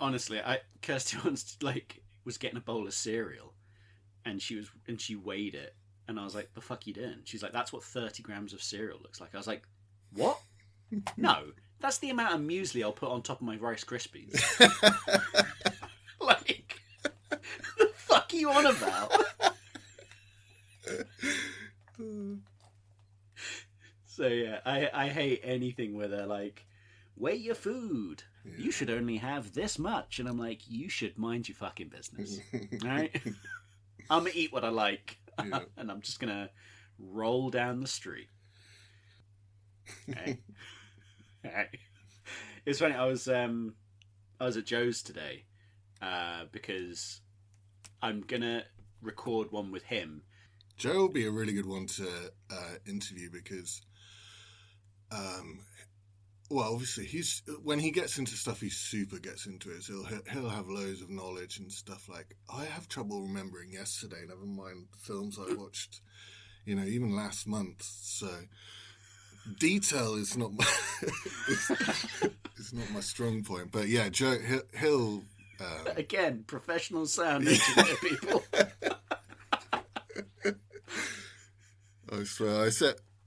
honestly, Kirsty once was getting a bowl of cereal, and she weighed it, and I was like, "The fuck you doing?" She's like, "That's what 30 grams of cereal looks like." I was like, "What? No, that's the amount of muesli I'll put on top of my Rice Krispies." Like, the fuck are you on about? So yeah, I hate anything where they're like, weigh your food. Yeah. You should only have this much. And I'm like, you should mind your fucking business. Alright? I'm going to eat what I like. Yeah. And I'm just going to roll down the street. Okay. It's funny, I was at Joe's today because I'm going to record one with him. Joe will be a really good one to interview because well, obviously, when he gets into stuff, he super gets into it. So he'll have loads of knowledge and stuff. Like, I have trouble remembering yesterday, never mind films I watched, even last month. So detail is not my it's not my strong point. But yeah, Joe, he'll again, professional sound engineer people. I swear,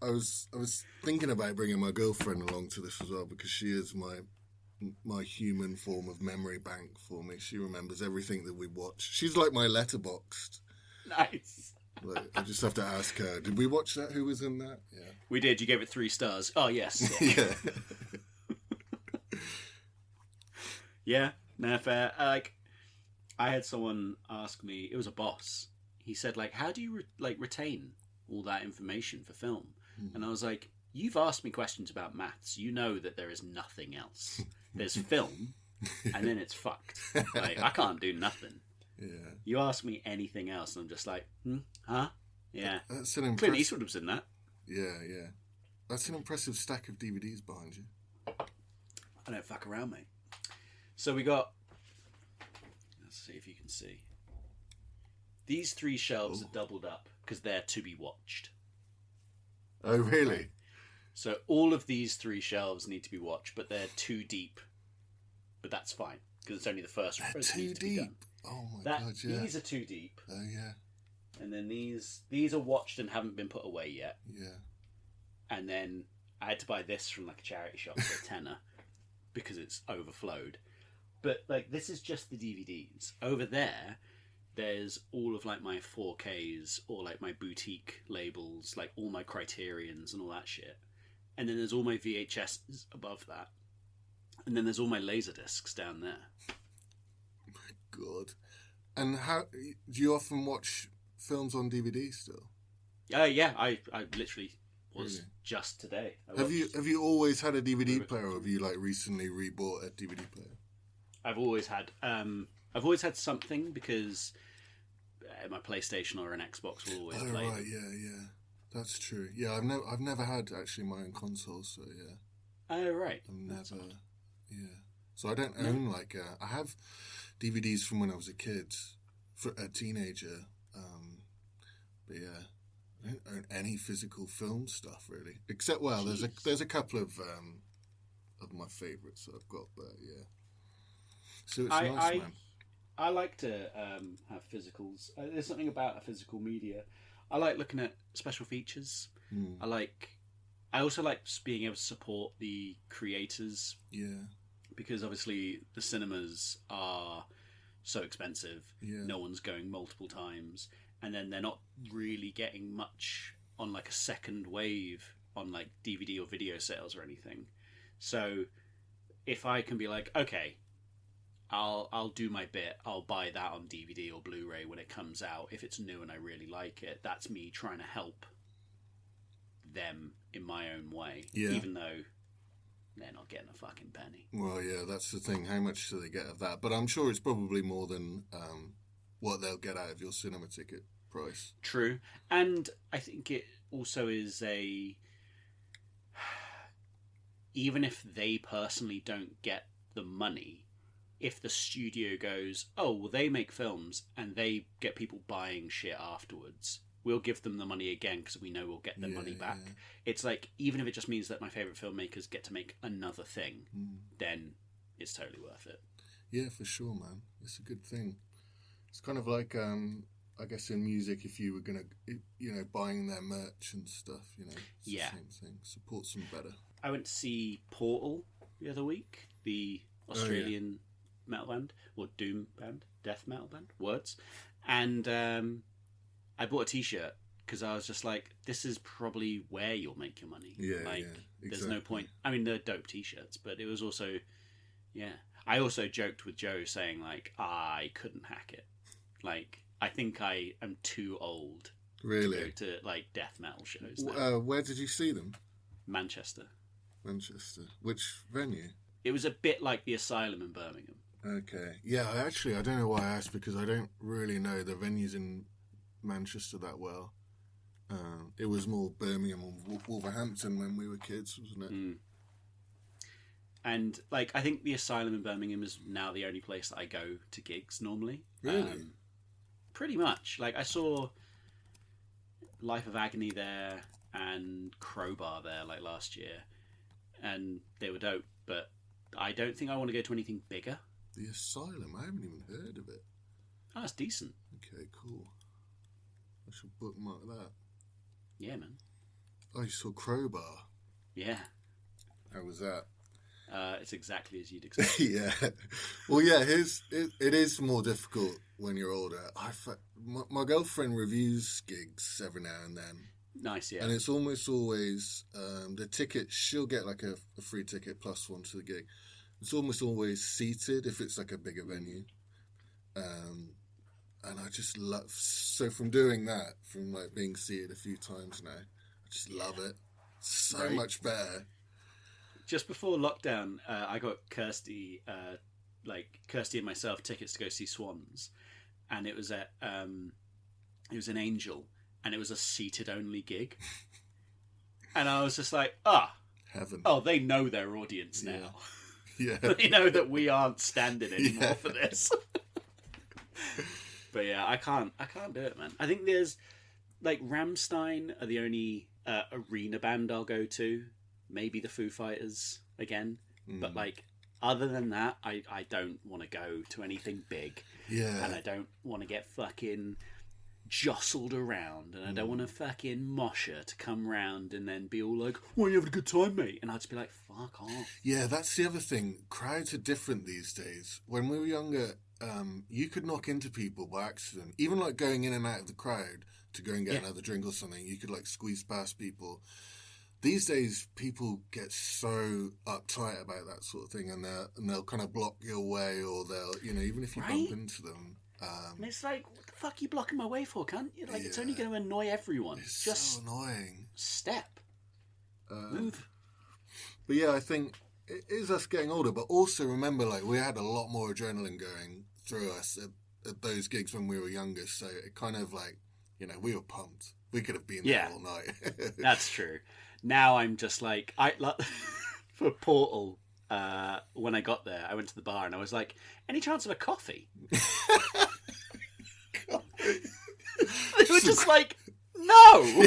I was thinking about bringing my girlfriend along to this as well because she is my human form of memory bank for me. She remembers everything that we watch. She's like my Letterboxd. Nice. Like, I just have to ask her. Did we watch that? Who was in that? Yeah, we did. You gave it 3 stars. Oh yes. Yeah. Yeah. No fair. I had someone ask me. It was a boss. He said, how do you retain all that information for film? And I was like, you've asked me questions about maths. You know that there is nothing else. There's film, and then it's fucked. I can't do nothing. Yeah. You ask me anything else, and I'm just like, huh? Yeah. That's an Clint Eastwood was in that. Yeah, yeah. That's an impressive stack of DVDs behind you. I don't fuck around, mate. So we got... Let's see if you can see. These 3 shelves are doubled up because they're to be watched. Oh, really? So all of these 3 shelves need to be watched, but they're too deep. But that's fine because it's only the first one. They're too deep. Oh my god! Yeah. These are too deep. Oh yeah. And then these are watched and haven't been put away yet. Yeah. And then I had to buy this from a charity shop for £10 because it's overflowed. But this is just the DVDs. Over there, there's all of my 4Ks or my boutique labels, all my Criterions and all that shit. And then there's all my VHSs above that. And then there's all my Laserdiscs down there. My God. And how do you often watch films on DVD still? Yeah, I literally was just today. Have you always had a DVD player, or have you recently rebought a DVD player? I've always had something because my PlayStation or an Xbox will always play. Right, yeah, that's true. Yeah, I've never had actually my own console, so yeah. Oh right. I've never, yeah. So I don't own I have DVDs from when I was a kid, for a teenager, but yeah, I don't own any physical film stuff really, except there's a couple of my favourites that I've got, but yeah. So it's nice, man. I like to have physicals. There's something about a physical media. I like looking at special features. I also like being able to support the creators. Yeah. Because obviously the cinemas are so expensive. Yeah. No one's going multiple times, and then they're not really getting much on a second wave on DVD or video sales or anything. So if I can be okay, I'll do my bit. I'll buy that on DVD or Blu-ray when it comes out. If it's new and I really like it, that's me trying to help them in my own way. Yeah. Even though they're not getting a fucking penny. Well, yeah, that's the thing. How much do they get of that? But I'm sure it's probably more than what they'll get out of your cinema ticket price. True. And I think it also is even if they personally don't get the money, if the studio goes, oh, well, they make films and they get people buying shit afterwards, we'll give them the money again because we know we'll get their money back. Yeah. It's even if it just means that my favourite filmmakers get to make another thing, then it's totally worth it. Yeah, for sure, man. It's a good thing. It's kind of like, I guess in music, if you were going to, buying their merch and stuff, it's Yeah. the same thing. Support them better. I went to see Portal the other week, the Australian metal band, or doom band, death metal band, words. And I bought a t-shirt because I was just like, this is probably where you'll make your money. Yeah, like, yeah, exactly. There's no point. I mean, they're dope t-shirts, but it was also, yeah. I also joked with Joe saying, like, I couldn't hack it. Like, I think I am too old really to go to, like, death metal shows now. Where did you see them? Manchester. Which venue? It was a bit like the Asylum in Birmingham. Okay. Yeah, I don't know why I asked, because I don't really know the venues in Manchester that well. It was more Birmingham or Wolverhampton when we were kids, wasn't it? Mm. And, like, I think the Asylum in Birmingham is now the only place that I go to gigs normally. Really? Pretty much. Like, I saw Life of Agony there and Crowbar there, like, last year. And they were dope, but I don't think I want to go to anything bigger. The Asylum? I haven't even heard of it. Oh, it's decent. Okay, cool. I should bookmark that. Yeah, man. Oh, you saw Crowbar? Yeah. How was that? It's exactly as you'd expect. Yeah. Well, yeah, it is more difficult when you're older. My girlfriend reviews gigs every now and then. Nice, yeah. And it's almost always the ticket. She'll get like a free ticket plus one to the gig. It's almost always seated if it's like a bigger venue. And I just love. So from doing that, from like being seated a few times now, I just love it. So much better. Just before lockdown, I got Kirsty and myself tickets to go see Swans, and it was at it was an Angel, and it was a seated only gig, and I was just like, heaven. Oh, they know their audience now. Yeah, they know that we aren't standing anymore for this. But yeah, I can't do it, man. I think there's like Rammstein are the only arena band I'll go to. Maybe the Foo Fighters again, but like other than that, I don't want to go to anything big. Yeah, and I don't want to get fucking jostled around, and I don't want a fucking mosher to come round and then be all like, "Well, you having a good time, mate?" And I'd just be like, "Fuck off." Yeah, that's the other thing. Crowds are different these days. When we were younger, you could knock into people by accident, even like going in and out of the crowd to go and get another drink or something. You could like squeeze past people. These days, people get so uptight about that sort of thing, and they'll kind of block your way, or they'll, even if you bump into them. And it's like, what the fuck are you blocking my way for, cunt? Like, it's only going to annoy everyone. It's just so annoying. Step. Move. But yeah, I think it is us getting older, but also remember, like, we had a lot more adrenaline going through us at those gigs when we were younger, so it kind of like, we were pumped. We could have been there all night. That's true. Now I'm just like, for Portal, when I got there, I went to the bar and I was like, any chance of a coffee? They were just like, no.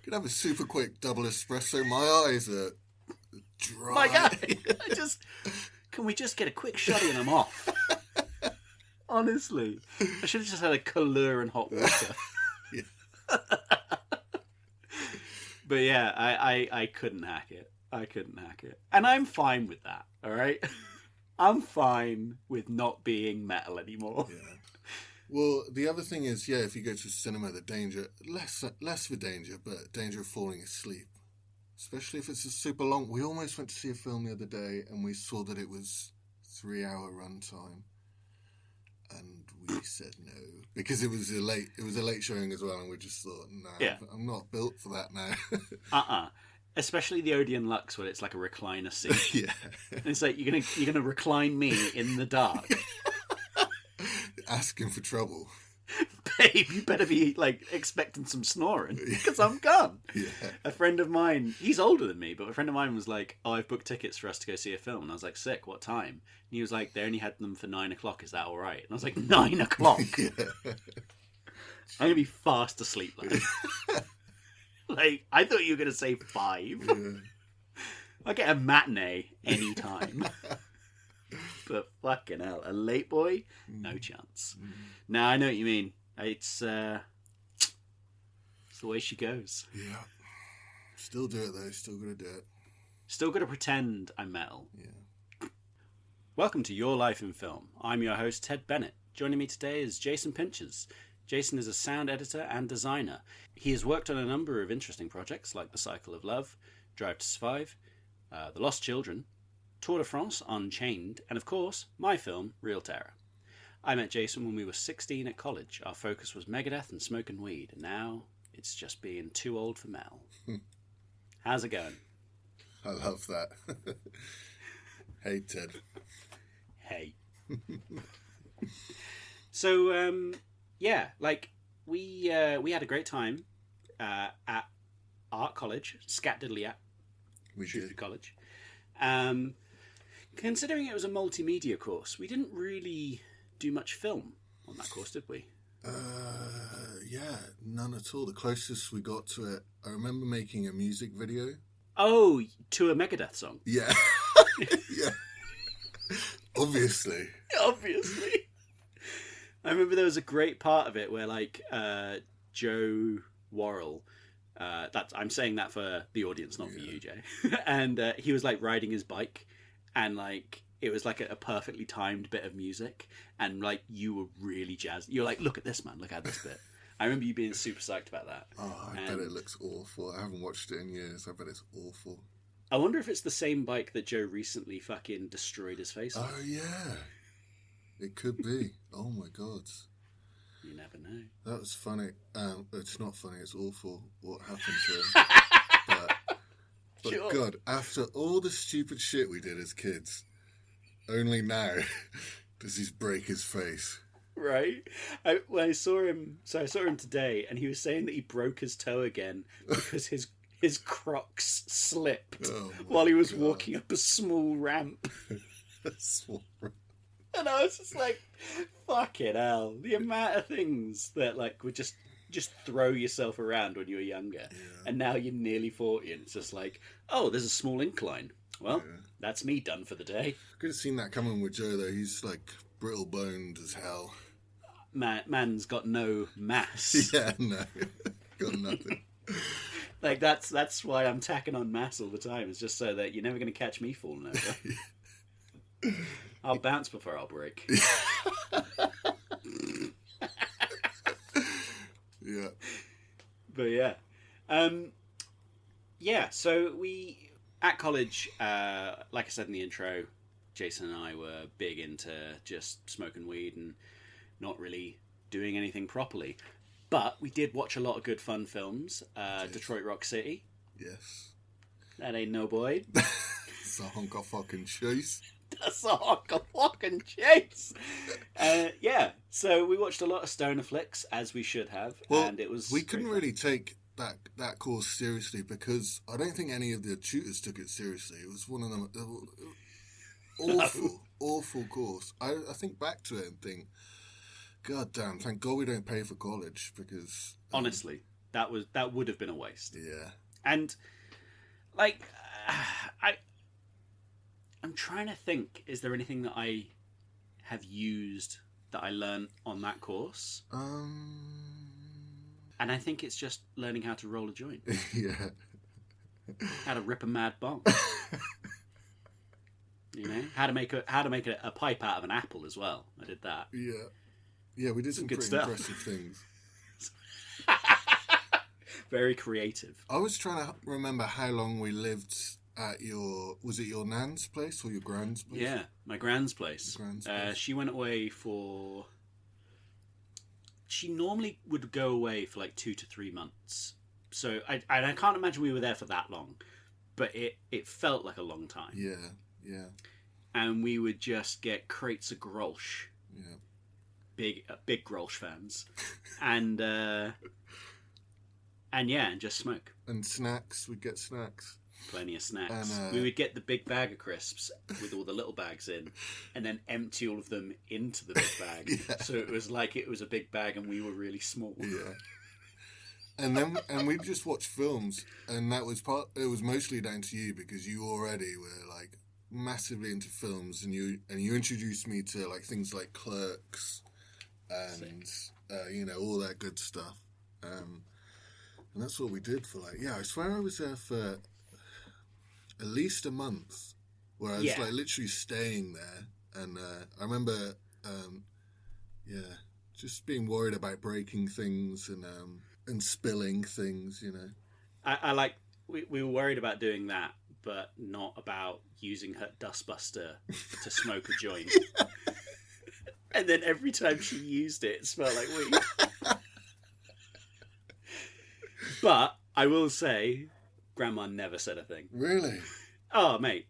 Could have a super quick double espresso. My eyes are dry. My guy, can we just get a quick shot and I'm off? Honestly, I should have just had a Kahlua and hot water. But yeah, I couldn't hack it. And I'm fine with that, all right? I'm fine with not being metal anymore. Yeah. Well, the other thing is, if you go to cinema, the danger, less of a danger, but danger of falling asleep. Especially if it's a super long. We almost went to see a film the other day, and we saw that it was 3-hour runtime. And we said no, because it was a late showing as well, and we just thought, I'm not built for that now. Especially the Odeon Lux, where it's like a recliner seat. Yeah, and it's like you're gonna recline me in the dark. Asking for trouble, babe. You better be like expecting some snoring because I'm gone. Yeah. A friend of mine, he's older than me, but a friend of mine was like, "Oh, I've booked tickets for us to go see a film," and I was like, "Sick. What time?" And he was like, "They only had them for 9:00. Is that all right?" And I was like, 9:00. Yeah. I'm gonna be fast asleep, like. Like, I thought you were gonna say 5. Yeah. I'll get a matinee anytime. But fucking hell, a late boy? No chance. No, I know what you mean. It's the way she goes. Yeah. Still do it though. Still gonna do it. Still gotta pretend I'm metal. Yeah. Welcome to Your Life in Film. I'm your host, Ted Bennett. Joining me today is Jason Pinchers. Jason is a sound editor and designer. He has worked on a number of interesting projects like The Cycle of Love, Drive to Survive, The Lost Children, Tour de France Unchained, and of course, my film, Real Terror. I met Jason when we were 16 at college. Our focus was Megadeth and smoking weed, and now it's just being too old for Mel. How's it going? I love that. Hey, Ted. Hey. So, yeah, like, we had a great time at art college, Scat Diddley at Shrewsbury College. Considering it was a multimedia course, we didn't really do much film on that course, did we? Yeah, none at all. The closest we got to it, I remember making a music video. Oh, to a Megadeth song. Yeah. Yeah. Obviously. Obviously. I remember there was a great part of it where, like, Joe Worrell, I'm saying that for the audience, not for you, Jay. And he was, like, riding his bike, and, like, it was, like, a perfectly timed bit of music, and, like, you were really jazzed. You're like, look at this, man, look at this bit. I remember you being super psyched about that. Oh, I bet it looks awful. I haven't watched it in years. I bet it's awful. I wonder if it's the same bike that Joe recently fucking destroyed his face on. Oh, yeah. It could be. Oh, my God. You never know. That was funny. It's not funny. It's awful what happened to him. But Sure. God, after all the stupid shit we did as kids, only now does he break his face. Right? I saw him today, and he was saying that he broke his toe again because his Crocs slipped while he was walking up a small ramp. And I was just like, fucking hell. The amount of things that, like, would just throw yourself around when you were younger. Yeah. And now you're nearly 40, and it's just like, oh, there's a small incline. Well, that's me done for the day. Could have seen that coming with Joe, though. He's, like, brittle-boned as hell. Man's got no mass. Yeah, no. Got nothing. Like, that's why I'm tacking on mass all the time. It's just so that you're never going to catch me falling over. I'll bounce before I'll break. Yeah. But yeah. Yeah, so we, at college, like I said in the intro, Jason and I were big into just smoking weed and not really doing anything properly. But we did watch a lot of good fun films. Detroit Rock City. Yes. That ain't no boy. It's a hunk of fucking chase. That's a hunk of fucking chase. Yeah, so we watched a lot of stoner flicks, as we should have. Well, and it was we couldn't really take that course seriously because I don't think any of the tutors took it seriously. It was one of them awful course. I think back to it and think, God damn, thank God we don't pay for college because honestly, that would have been a waste. Yeah. And like I'm trying to think, is there anything that I have used that I learned on that course? And I think it's just learning how to roll a joint. Yeah. How to rip a mad bong. You know, how to make a pipe out of an apple as well. I did that. Yeah. Yeah, we did some good pretty stuff. impressive things. Very creative. I was trying to remember how long we lived at was it your nan's place or your grand's place? Yeah, my grand's place. Place. She went away for... She normally would go away for like 2 to 3 months. So I can't imagine we were there for that long. But it felt like a long time. Yeah, yeah. And we would just get crates of Grolsch. Yeah. Big Grolsch fans. And yeah, and just smoke. And snacks, we'd get snacks. Plenty of snacks. And, we would get the big bag of crisps with all the little bags in, and then empty all of them into the big bag. Yeah. So it was like it was a big bag, and we were really small. Yeah. And we'd just watch films, and it was mostly down to you because you already were like massively into films, and you introduced me to like things like Clerks and all that good stuff. And that's what we did for I swear I was there for at least a month, where I was like literally staying there, and I remember just being worried about breaking things and spilling things, I like we were worried about doing that, but not about using her dustbuster to smoke a joint. And then every time she used it, it smelled like weed. But I will say, Grandma never said a thing. Really? Oh, mate.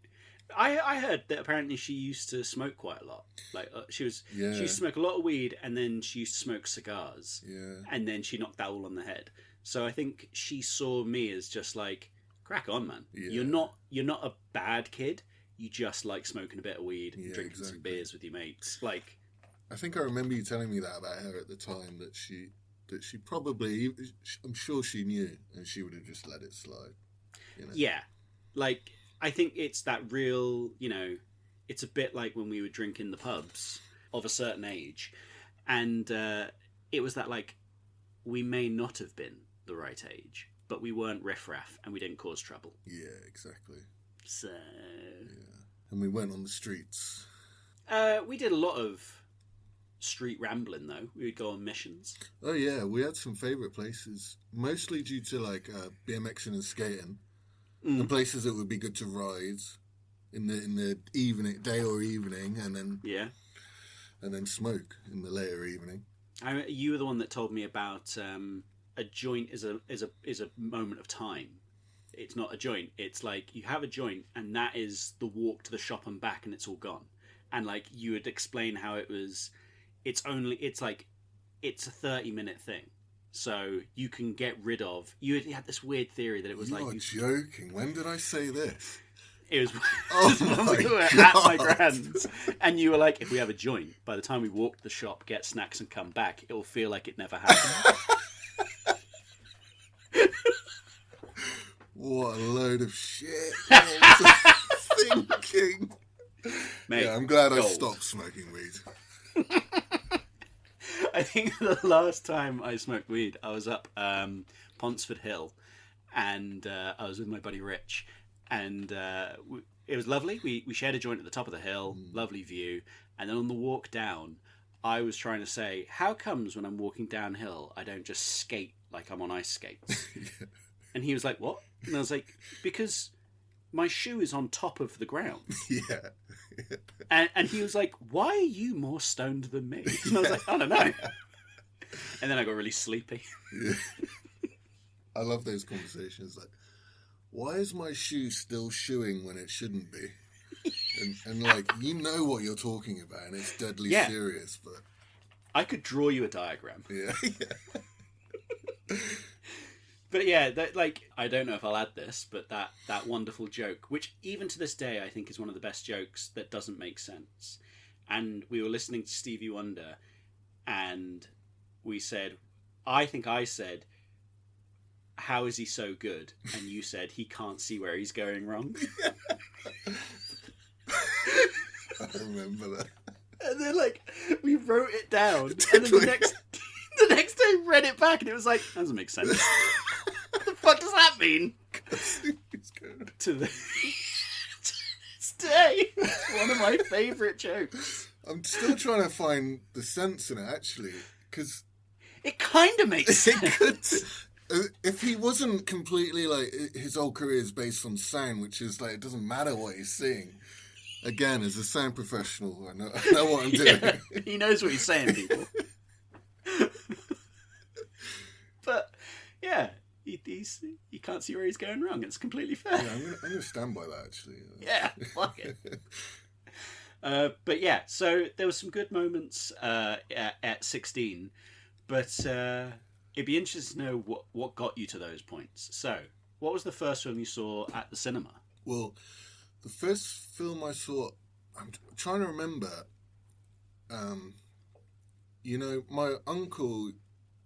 I heard that apparently she used to smoke quite a lot. Like she used to smoke a lot of weed, and then she used to smoke cigars. Yeah. And then she knocked that all on the head. So I think she saw me as just like, crack on, man. Yeah. You're not a bad kid. You just like smoking a bit of weed and drinking some beers with your mates. Like, I think I remember you telling me that about her at the time, that she probably, I'm sure she knew, and she would have just let it slide. Yeah, like I think it's that real, it's a bit like when we were drinking the pubs of a certain age, and it was that like we may not have been the right age, but we weren't riffraff and we didn't cause trouble. Yeah, exactly. So, and we went on the streets. We did a lot of street rambling though. We would go on missions. Oh yeah, we had some favourite places, mostly due to like BMXing and skating, and places that would be good to ride in the evening, day or evening, and then smoke in the later evening. You were the one that told me about a joint is a moment of time. It's not a joint. It's like you have a joint, and that is the walk to the shop and back, and it's all gone. And like you would explain how it was. It's a 30-minute thing, so you can get rid of. You had this weird theory that it was You're joking. When did I say this? It was when we were at my grand's, and you were like, if we have a joint, by the time we walk to the shop, get snacks, and come back, it will feel like it never happened. What a load of shit. What was I thinking? Mate, I'm glad I stopped smoking weed. I think the last time I smoked weed, I was up Ponsford Hill, and I was with my buddy Rich, and it was lovely. We shared a joint at the top of the hill, lovely view, and then on the walk down, I was trying to say, how comes when I'm walking downhill, I don't just skate like I'm on ice skates? Yeah. And he was like, what? And I was like, because my shoe is on top of the ground. Yeah. And he was like, why are you more stoned than me? And I was like, I don't know. And then I got really sleepy. Yeah. I love those conversations. Like, why is my shoe still shoeing when it shouldn't be? And like, you know what you're talking about, and it's deadly serious, but... I could draw you a diagram. Yeah. But yeah, I don't know if I'll add this, but that wonderful joke, which even to this day I think is one of the best jokes that doesn't make sense. And we were listening to Stevie Wonder, and I said, how is he so good? And you said, he can't see where he's going wrong. I remember that. And then we wrote it down, and then the next day read it back, and it was like, that doesn't make sense. What the fuck does that mean? To this day, it's one of my favourite jokes. I'm still trying to find the sense in it, actually, because it kind of makes sense. It could, if he wasn't completely his whole career is based on sound, which is it doesn't matter what he's saying. Again, as a sound professional, I know what I'm doing. Yeah, he knows what he's saying, people. But yeah, he can't see where he's going wrong. It's completely fair. Yeah, I'm going to stand by that, actually. Yeah, fuck it. But yeah, so there were some good moments at 16, but it'd be interesting to know what got you to those points. So, what was the first film you saw at the cinema? Well, the first film I saw, I'm trying to remember. My uncle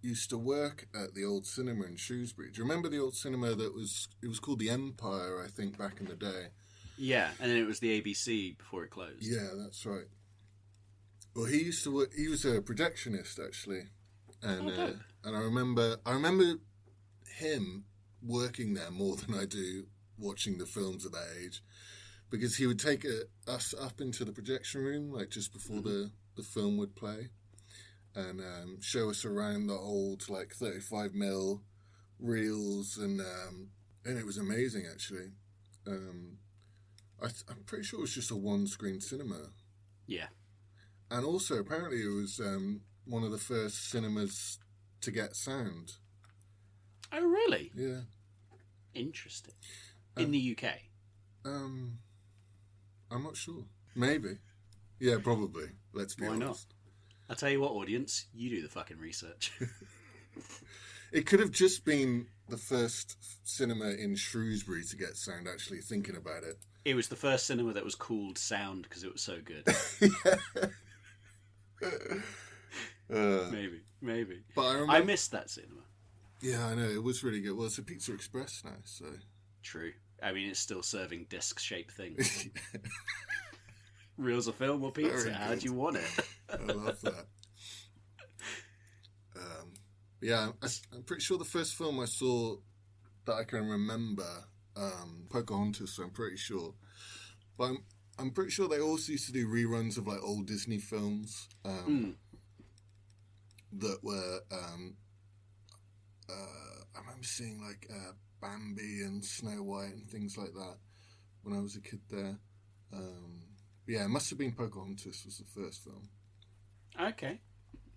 used to work at the old cinema in Shrewsbury. Do you remember the old cinema it was called the Empire, I think, back in the day? Yeah, and then it was the ABC before it closed. Yeah, that's right. Well, he used to work. He was a projectionist actually, and dope. and I remember him working there more than I do watching the films at that age, because he would take us up into the projection room like just before the film would play, and show us around the old like 35mm reels, and it was amazing actually. I'm pretty sure it was just a one-screen cinema. Yeah. And also, apparently, it was one of the first cinemas to get sound. Oh, really? Yeah. Interesting. In the UK? I'm not sure. Maybe. Yeah, probably. Let's be Why not? honest. I'll tell you what, audience, you do the fucking research. It could have just been the first cinema in Shrewsbury to get sound, actually, thinking about it. It was the first cinema that was called Sound because it was so good. Maybe. But I missed that cinema. Yeah, I know. It was really good. Well, it's a Pizza Express now, so... True. I mean, it's still serving disc-shaped things. Reels of film or pizza? How do you want it? I love that. Yeah, I'm pretty sure the first film I saw that I can remember, Pocahontas, I'm pretty sure. But I'm pretty sure they also used to do reruns of like old Disney films that were. I remember seeing like Bambi and Snow White and things like that when I was a kid there. Yeah, it must have been Pocahontas was the first film. Okay,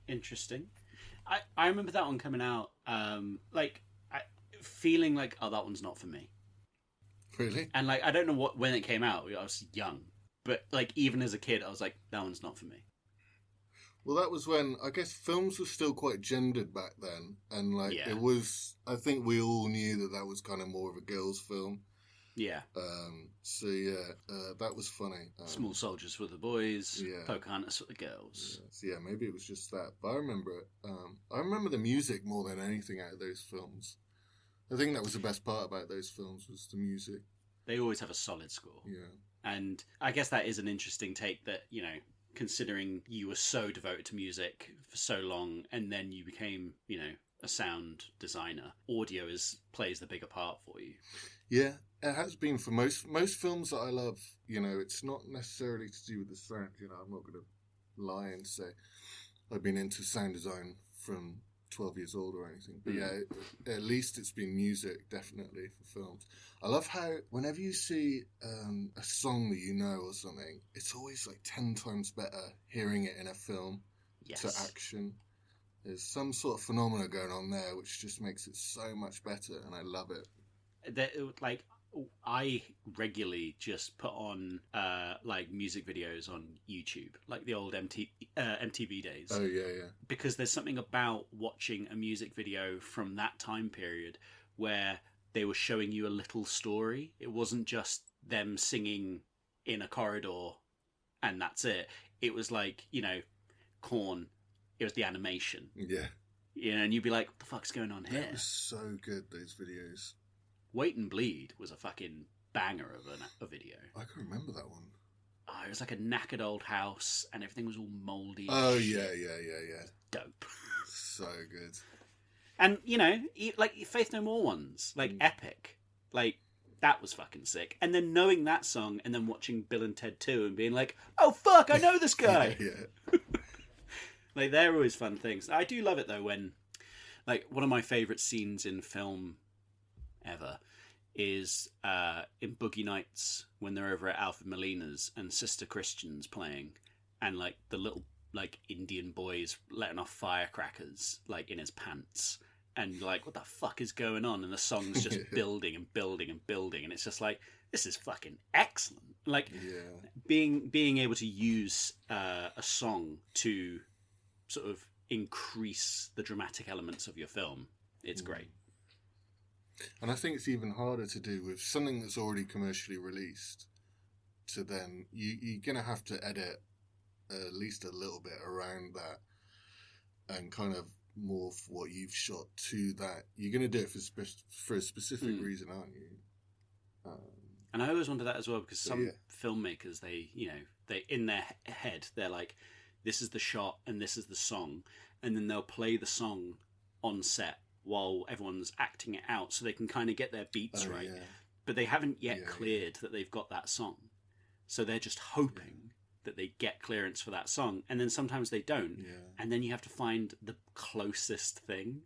interesting. I remember that one coming out, feeling like, oh, that one's not for me. Really? And like, I don't know when it came out. I was young, but like, even as a kid, I was like, that one's not for me. Well, that was when I guess films were still quite gendered back then, and like it was. I think we all knew that was kind of more of a girls' film. Yeah. So yeah, that was funny. Small Soldiers for the boys. Yeah. Pocahontas for the girls. Yeah. So yeah, maybe it was just that. But I remember it. I remember the music more than anything out of those films. I think that was the best part about those films was the music. They always have a solid score. Yeah. And I guess that is an interesting take that, you know, considering you were so devoted to music for so long and then you became, you know, a sound designer, audio plays the bigger part for you. Yeah, it has been for most films that I love. You know, it's not necessarily to do with the sound. You know, I'm not going to lie and say I've been into sound design from 12 years old or anything. But yeah, at least it's been music, definitely, for films. I love how whenever you see a song that you know or something, it's always like 10 times better hearing it in a film to action. There's some sort of phenomena going on there which just makes it so much better, and I love it. Like, I regularly just put on like music videos on YouTube, like the old MTV days. Oh yeah. Because there's something about watching a music video from that time period where they were showing you a little story. It wasn't just them singing in a corridor and that's it. It was like, you know, Korn. It was the animation. Yeah. You know, and you'd be like, what the fuck's going on here? It was so good, those videos. Wait and Bleed was a fucking banger of a video. I can remember that one. Oh, it was like a knackered old house and everything was all mouldy. Oh, shit. yeah. Dope. So good. And, you know, like Faith No More ones, like Epic. Like, that was fucking sick. And then knowing that song and then watching Bill and Ted 2 and being like, oh, fuck, I know this guy. Yeah. Like, they're always fun things. I do love it, though, when, like, one of my favourite scenes in film ever is in Boogie Nights when they're over at Alfred Molina's and Sister Christian's playing and, like, the little, like, Indian boy's letting off firecrackers, like, in his pants. And you're like, what the fuck is going on? And the song's just building and building and building. And it's just like, this is fucking excellent. Like, being able to use a song to sort of increase the dramatic elements of your film, it's great. And I think it's even harder to do with something that's already commercially released. To then, you're going to have to edit at least a little bit around that and kind of morph what you've shot to that. You're going to do it for a specific reason, aren't you? And I always wonder that as well, because some Yeah. filmmakers, they in their head, they're like, this is the shot and this is the song, and then they'll play the song on set while everyone's acting it out, so they can kind of get their beats Oh, right. yeah. But they haven't yet Yeah, cleared that they've got that song, so they're just hoping that they get clearance for that song, and then sometimes they don't, Yeah. and then you have to find the closest thing,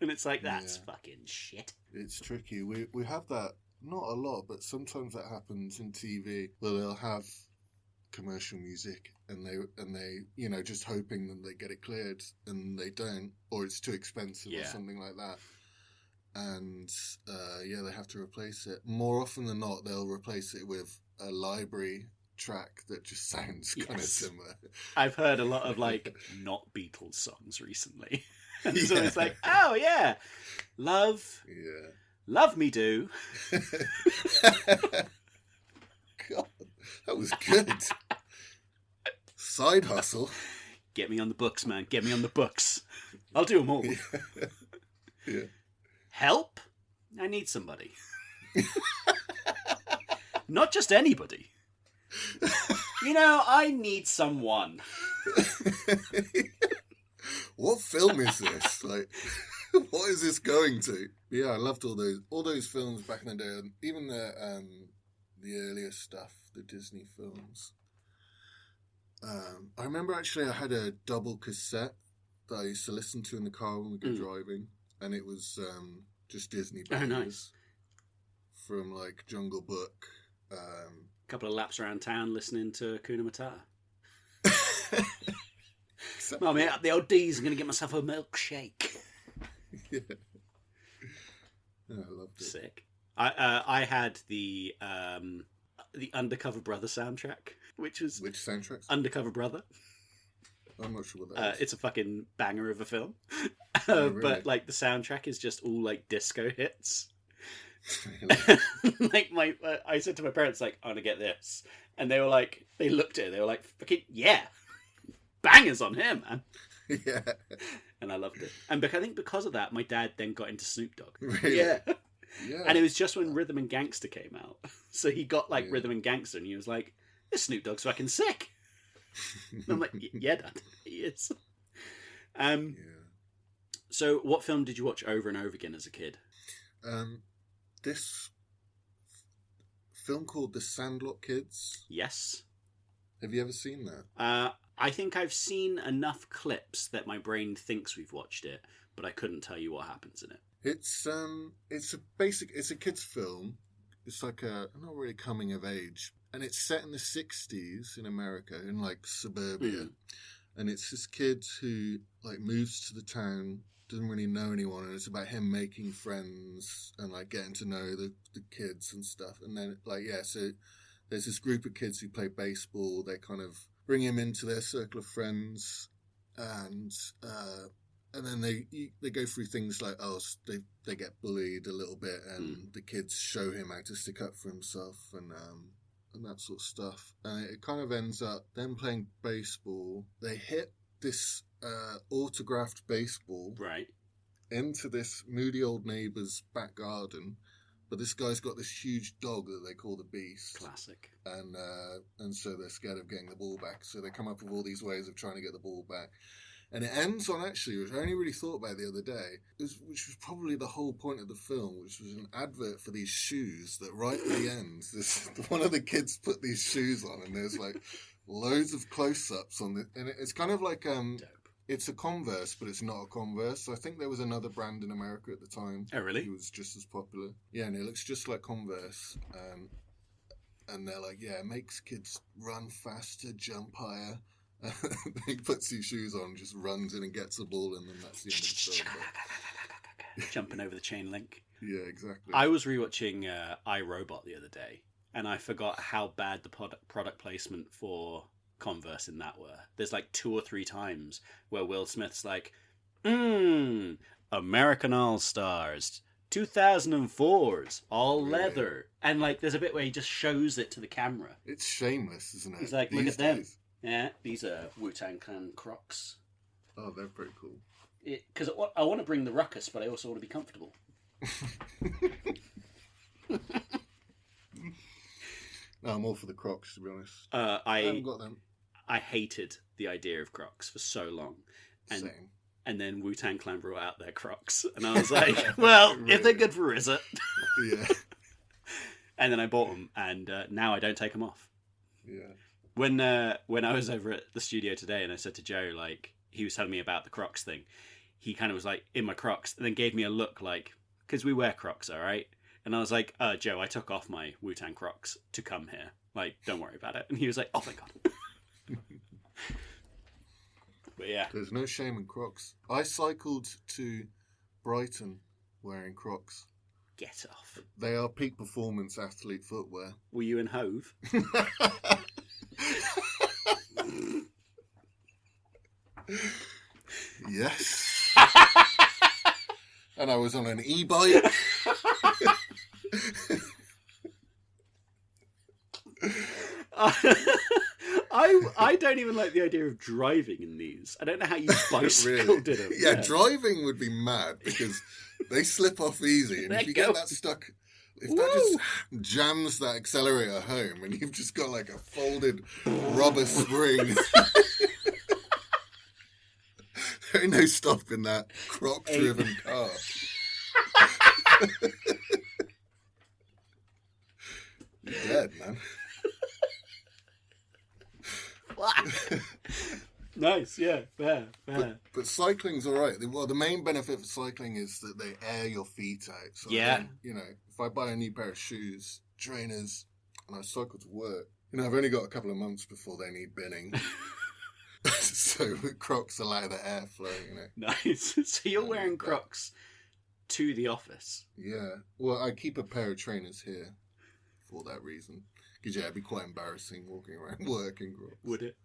and it's like, that's Yeah. fucking shit. It's tricky. We have that, not a lot, but sometimes that happens in TV where they'll have commercial music and they just hoping that they get it cleared, and they don't, or it's too expensive or Yeah. something like that. And they have to replace it. More often than not, they'll replace it with a library track that just sounds kind of Yes. similar. I've heard a lot of like not Beatles songs recently. And so Yeah. it's like, oh yeah, love me do. God, that was good. Side hustle. Get me on the books, man. Get me on the books. I'll do them all. Yeah. Help? I need somebody. Not just anybody. I need someone. What film is this? Like, what is this going to? Yeah, I loved all those films back in the day, and even the earlier stuff, the Disney films. I remember actually I had a double cassette that I used to listen to in the car when we go driving, and it was just Disney bangers. Oh, nice. From like Jungle Book. Couple of laps around town listening to Hakuna Matata. Except- Well, I'm at the old D's. I'm going to get myself a milkshake. Yeah. Yeah, I loved it. Sick. I had the Undercover Brother soundtrack, which was Which soundtracks? Undercover Brother. I'm not sure what that is. It's a fucking banger of a film. Oh, really? But like the soundtrack is just all like disco hits. Like I said to my parents, like, I want to get this, and they were like, they looked at it, they were like, fucking yeah, bangers on here, man. Yeah. And I loved it. And I think because of that, my dad then got into Snoop Dogg. Really? Yeah. Yeah. And it was just when Rhythm and Gangster came out, so he got like Yeah. Rhythm and Gangster, and he was like, this Snoop Dogg's fucking sick. And I'm like, yeah, Dad, he is. Yeah. So what film did you watch over and over again as a kid? This film called The Sandlot Kids. Yes. Have you ever seen that? I think I've seen enough clips that my brain thinks we've watched it, but I couldn't tell you what happens in it. It's a kids film. It's like not really coming of age, and it's set in the 60s in America, in like suburbia. And it's this kid who like moves to the town, doesn't really know anyone, and it's about him making friends and like getting to know the kids and stuff. And then so there's this group of kids who play baseball. They kind of bring him into their circle of friends, and then they go through things like they get bullied a little bit, and the kids show him how to stick up for himself and that sort of stuff. And it kind of ends up them playing baseball. They hit this autographed baseball Right. into this moody old neighbour's back garden. But this guy's got this huge dog that they call the Beast. Classic. And so they're scared of getting the ball back. So they come up with all these ways of trying to get the ball back. And it ends on, actually, which I only really thought about the other day, which was probably the whole point of the film, which was an advert for these shoes that right at the end, one of the kids put these shoes on, and there's like loads of close-ups on it. And it's kind of like, Dope. it's a Converse, but it's not a Converse. I think there was another brand in America at the time. Oh, really? It was just as popular. Yeah, and it looks just like Converse. And they're like, yeah, it makes kids run faster, jump higher. He puts his shoes on, just runs in and gets the ball, and then that's the end of the film. Jumping over the chain link. Yeah, exactly. I was rewatching iRobot the other day, and I forgot how bad the product placement for Converse in that were. There's like 2 or 3 times where Will Smith's like, American All-Stars, 2004's, all leather. And like there's a bit where he just shows it to the camera. It's shameless, isn't it? He's like, look These at them. days. Yeah, these are Wu-Tang Clan Crocs. Oh, they're pretty cool. Because I want to bring the ruckus, but I also want to be comfortable. No, I'm all for the Crocs, to be honest. I haven't got them. I hated the idea of Crocs for so long. Same. And then Wu-Tang Clan brought out their Crocs. And I was like, well, if they're good for RZA. Yeah. And then I bought them, and now I don't take them off. Yeah. When I was over at the studio today and I said to Joe, like, he was telling me about the Crocs thing, he kind of was like, in my Crocs, and then gave me a look like, because we wear Crocs, all right? And I was like, Joe, I took off my Wu-Tang Crocs to come here. Like, don't worry about it. And he was like, oh my God. But yeah. There's no shame in Crocs. I cycled to Brighton wearing Crocs. Get off. They are peak performance athlete footwear. Were you in Hove? Yes. And I was on an e-bike. I don't even like the idea of driving in these. I don't know how you bicycled in them. Yeah, driving would be mad because they slip off easy. And if you get that stuck, if that just jams that accelerator home and you've just got like a folded rubber spring, there ain't no stopping that Croc-driven car. You're dead, man. Nice, yeah, fair. But cycling's all right. Well, the main benefit for cycling is that they air your feet out. So yeah. If I buy a new pair of shoes, trainers, and I cycle to work, I've only got a couple of months before they need binning. So Crocs allow the airflow, Nice. So you're wearing Crocs to the office? Yeah. Well, I keep a pair of trainers here for that reason. Because, it'd be quite embarrassing walking around work in Crocs. Would it?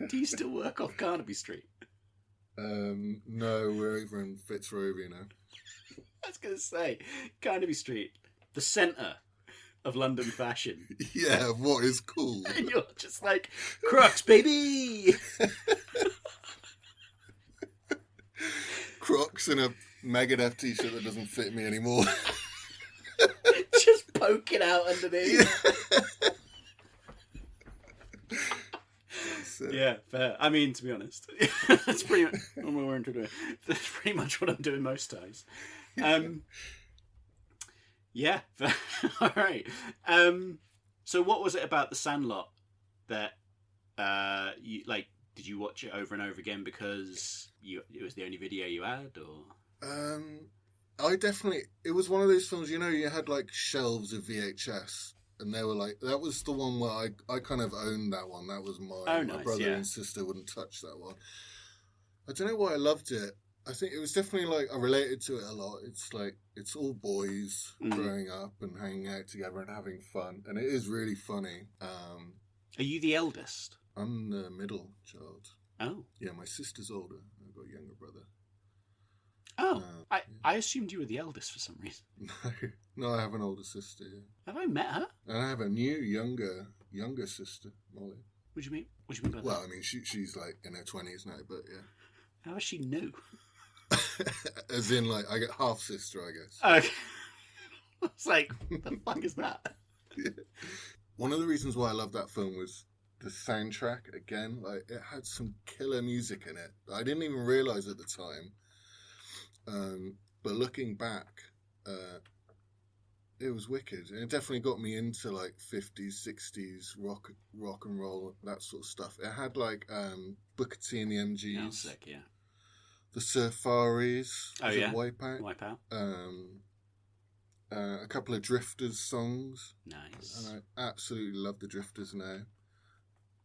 Do you still work off Carnaby Street? No, we're over in Fitzrovia now. I was going to say, Carnaby Street, the centre of London fashion. Yeah, what is cool. And you're just like, Crocs, baby! Crocs in a Megadeth t-shirt that doesn't fit me anymore. Just poking out underneath. Yeah, fair. I mean, to be honest, that's pretty much what we're into doing. That's pretty much what I'm doing most times. Yeah, fair. All right. So, what was it about The Sandlot that you like? Did you watch it over and over again because it was the only video you had, or? It was one of those films, you had like shelves of VHS, and they were like, that was the one where I kind of owned that one. That was mine. Oh, nice, my brother and sister wouldn't touch that one. I don't know why I loved it. I think it was definitely like, I related to it a lot. It's like, it's all boys growing up and hanging out together and having fun. And it is really funny. Are you the eldest? I'm the middle child. Oh. Yeah, my sister's older. I've got a younger brother. Oh, I assumed you were the eldest for some reason. No, I have an older sister. Yeah. Have I met her? And I have a new younger sister, Molly. What do you mean? What do you mean by that? Well, I mean, she's like in her 20s now, but yeah. How is she new? As in, like, I get half sister, I guess. Okay. I was like, what the fuck is that? Yeah. One of the reasons why I love that film was the soundtrack. Again, like, it had some killer music in it. I didn't even realise at the time. But looking back, it was wicked. And it definitely got me into like 50s, 60s rock and roll, that sort of stuff. It had like Booker T and the MGs. Oh, sick, yeah. The Surfaris. Oh, yeah. Wipeout. A couple of Drifters songs. Nice. And I absolutely love the Drifters now.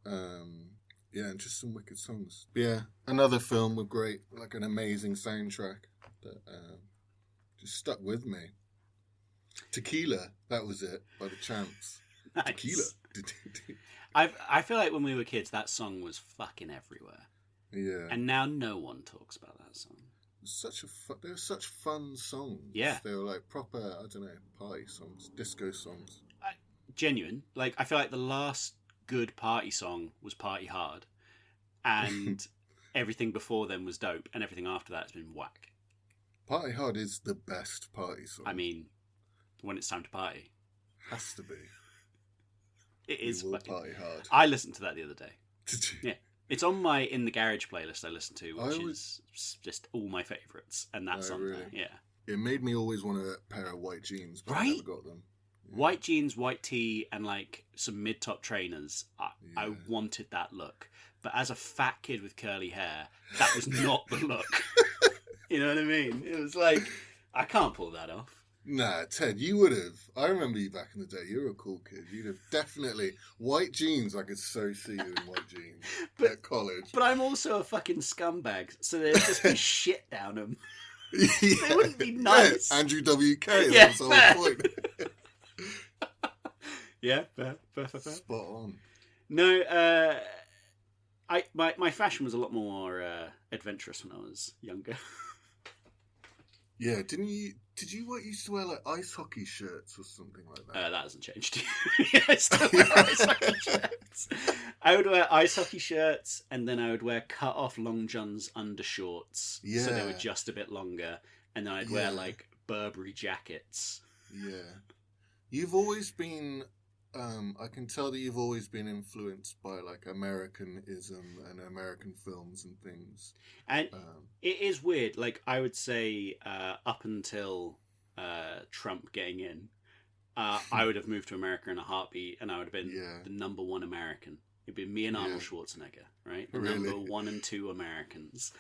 Yeah, and just some wicked songs. Yeah, another film with great, like an amazing soundtrack that just stuck with me. Tequila, that was it, by the Champs. Nice. Tequila. I feel like when we were kids, that song was fucking everywhere. Yeah. And now no one talks about that song. They were such fun songs. Yeah. They were like proper, I don't know, party songs, disco songs. Genuine. Like, I feel like the last good party song was Party Hard. And everything before then was dope. And everything after that has been whack. Party Hard is the best party song. I mean, when it's time to party. Has to be. It is We will fucking. party hard. I listened to that the other day. Did you? Yeah. It's on my In the Garage playlist I listen to, which I is just all my favourites, and that's Oh, on really? there. Yeah. It made me always want a pair of white jeans, but I Right? never got them. Yeah. White jeans, white tee, and like some mid-top trainers. I Yeah. wanted that look, but as a fat kid with curly hair, that was not the look. You know what I mean? It was like, I can't pull that off. Nah, Ted, you would have. I remember you back in the day. You were a cool kid. You'd have definitely white jeans. I could so see you in white jeans But- at college. But I'm also a fucking scumbag, so there'd just be shit down them. Yeah. They wouldn't be nice. Yeah, Andrew WK. Yeah, That's the fair. whole point. Yeah, fair. Spot on. No, my fashion was a lot more adventurous when I was younger. Yeah, didn't you? Did you used to wear like ice hockey shirts or something like that? That hasn't changed. Yeah, I still wear ice hockey shirts. I would wear ice hockey shirts, and then I would wear cut off long johns undershorts, so they were Yeah. just a bit longer, and then I'd wear Yeah. like Burberry jackets. Yeah, you've always been. I can tell that you've always been influenced by like Americanism and American films and things. And Um, it is weird. Like I would say, up until Trump getting in, I would have moved to America in a heartbeat, and I would have been Yeah. the number one American. It'd be me and Arnold Yeah. Schwarzenegger, right? The Really? number 1 and 2 Americans.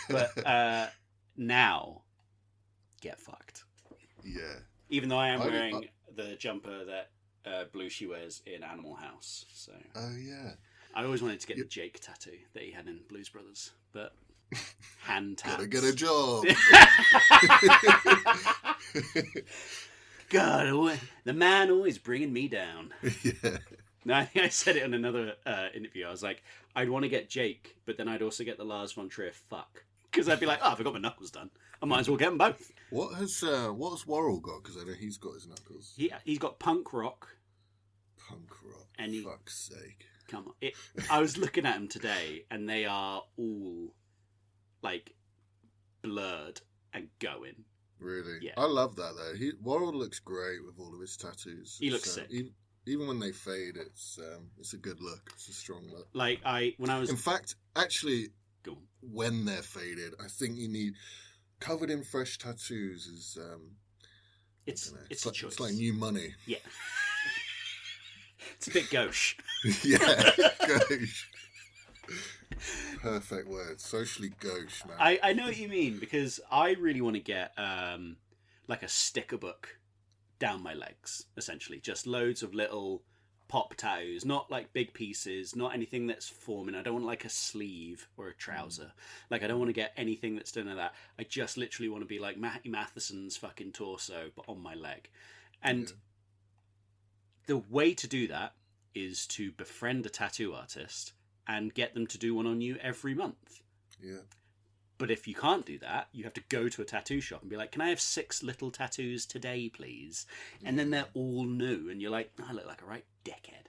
But now, get fucked. yeah, Even though I am I- wearing the jumper that Belushi wears in Animal House, so oh yeah. I always wanted to get Yep. the Jake tattoo that he had in Blues Brothers, but hand tats. Gotta get a job. God, the man always bringing me down. Yeah, No, I think I said it in another interview. I was like, I'd want to get Jake, but then I'd also get the Lars von Trier fuck. Because I'd be like, oh, I got my knuckles done. I might as well get them both. what's Worrell got? Because I know he's got his knuckles. He's got punk rock. Punk rock. And he- Fuck's sake. Come on. I was looking at them today, and they are all, like, blurred and going. Really? Yeah. I love that though. Worrell looks great with all of his tattoos. He looks sick. Even when they fade, it's a good look. It's a strong look. Like, when I was... In fact, actually, Go on. when they're faded, I think you need covered in fresh tattoos. Is It's I dunno. it's like, a choice. It's like new money. Yeah. It's a bit gauche. Yeah, gauche. Perfect word. Socially gauche, man. I know what you mean, because I really want to get like a sticker book down my legs, essentially. Just loads of little pop tattoos, not like big pieces, not anything that's forming. I don't want like a sleeve or a trouser. Like I don't want to get anything that's done like that. I just literally want to be like Matty Matheson's fucking torso, but on my leg. And Yeah. the way to do that is to befriend a tattoo artist and get them to do one on you every month. Yeah. But if you can't do that, you have to go to a tattoo shop and be like, can I have 6 little tattoos today, please? And then they're all new, and you're like, I look like a right dickhead.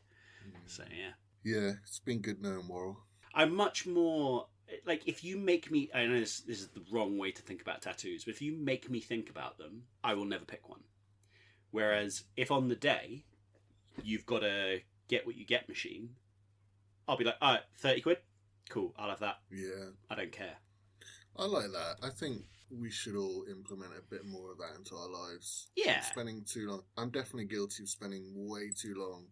So, yeah. Yeah, it's been good knowing Worrell. I'm much more... Like, if you make me... I know this is the wrong way to think about tattoos, but if you make me think about them, I will never pick one. Whereas, if on the day, you've got a get what you get machine, I'll be like, all right, 30 quid? Cool, I'll have that. Yeah. I don't care. I like that. I think we should all implement a bit more of that into our lives. Yeah. Spending too long. I'm definitely guilty of spending way too long,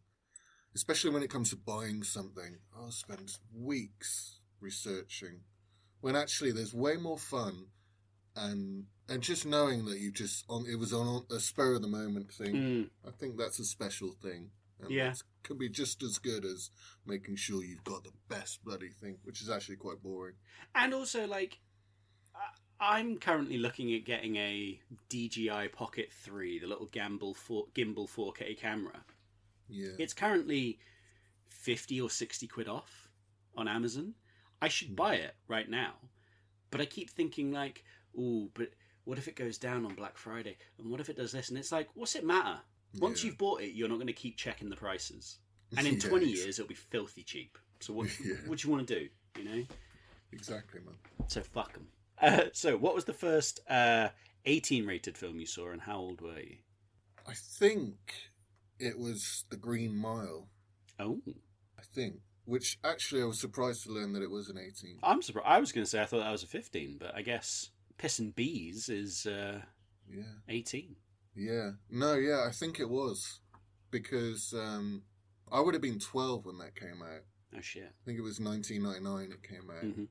especially when it comes to buying something. I'll spend weeks researching, when actually there's way more fun and just knowing that you just it was on a spur of the moment thing. Mm. I think that's a special thing. And Yeah. it could be just as good as making sure you've got the best bloody thing, which is actually quite boring. And also, like, I'm currently looking at getting a DJI Pocket 3, the little gimbal 4K camera. Yeah. It's currently 50 or 60 quid off on Amazon. I should buy it right now. But I keep thinking, like, ooh, but what if it goes down on Black Friday? And what if it does this? And it's like, what's it matter? Once Yeah. you've bought it, you're not going to keep checking the prices. And in Yeah, 20 years, it'll be filthy cheap. So what Yeah. what do you want to do, you know? Exactly, man. So fuck them. So what was the first 18 rated film you saw, and how old were you? I think it was The Green Mile. Oh, I think. Which actually I was surprised to learn that it was an 18. I'm surprised. I was going to say I thought that was a 15, but I guess Piss and Bees is Yeah. 18. Yeah. No, yeah, I think it was. Because I would have been 12 when that came out. Oh shit. I think it was 1999 it came out. Mm-hmm.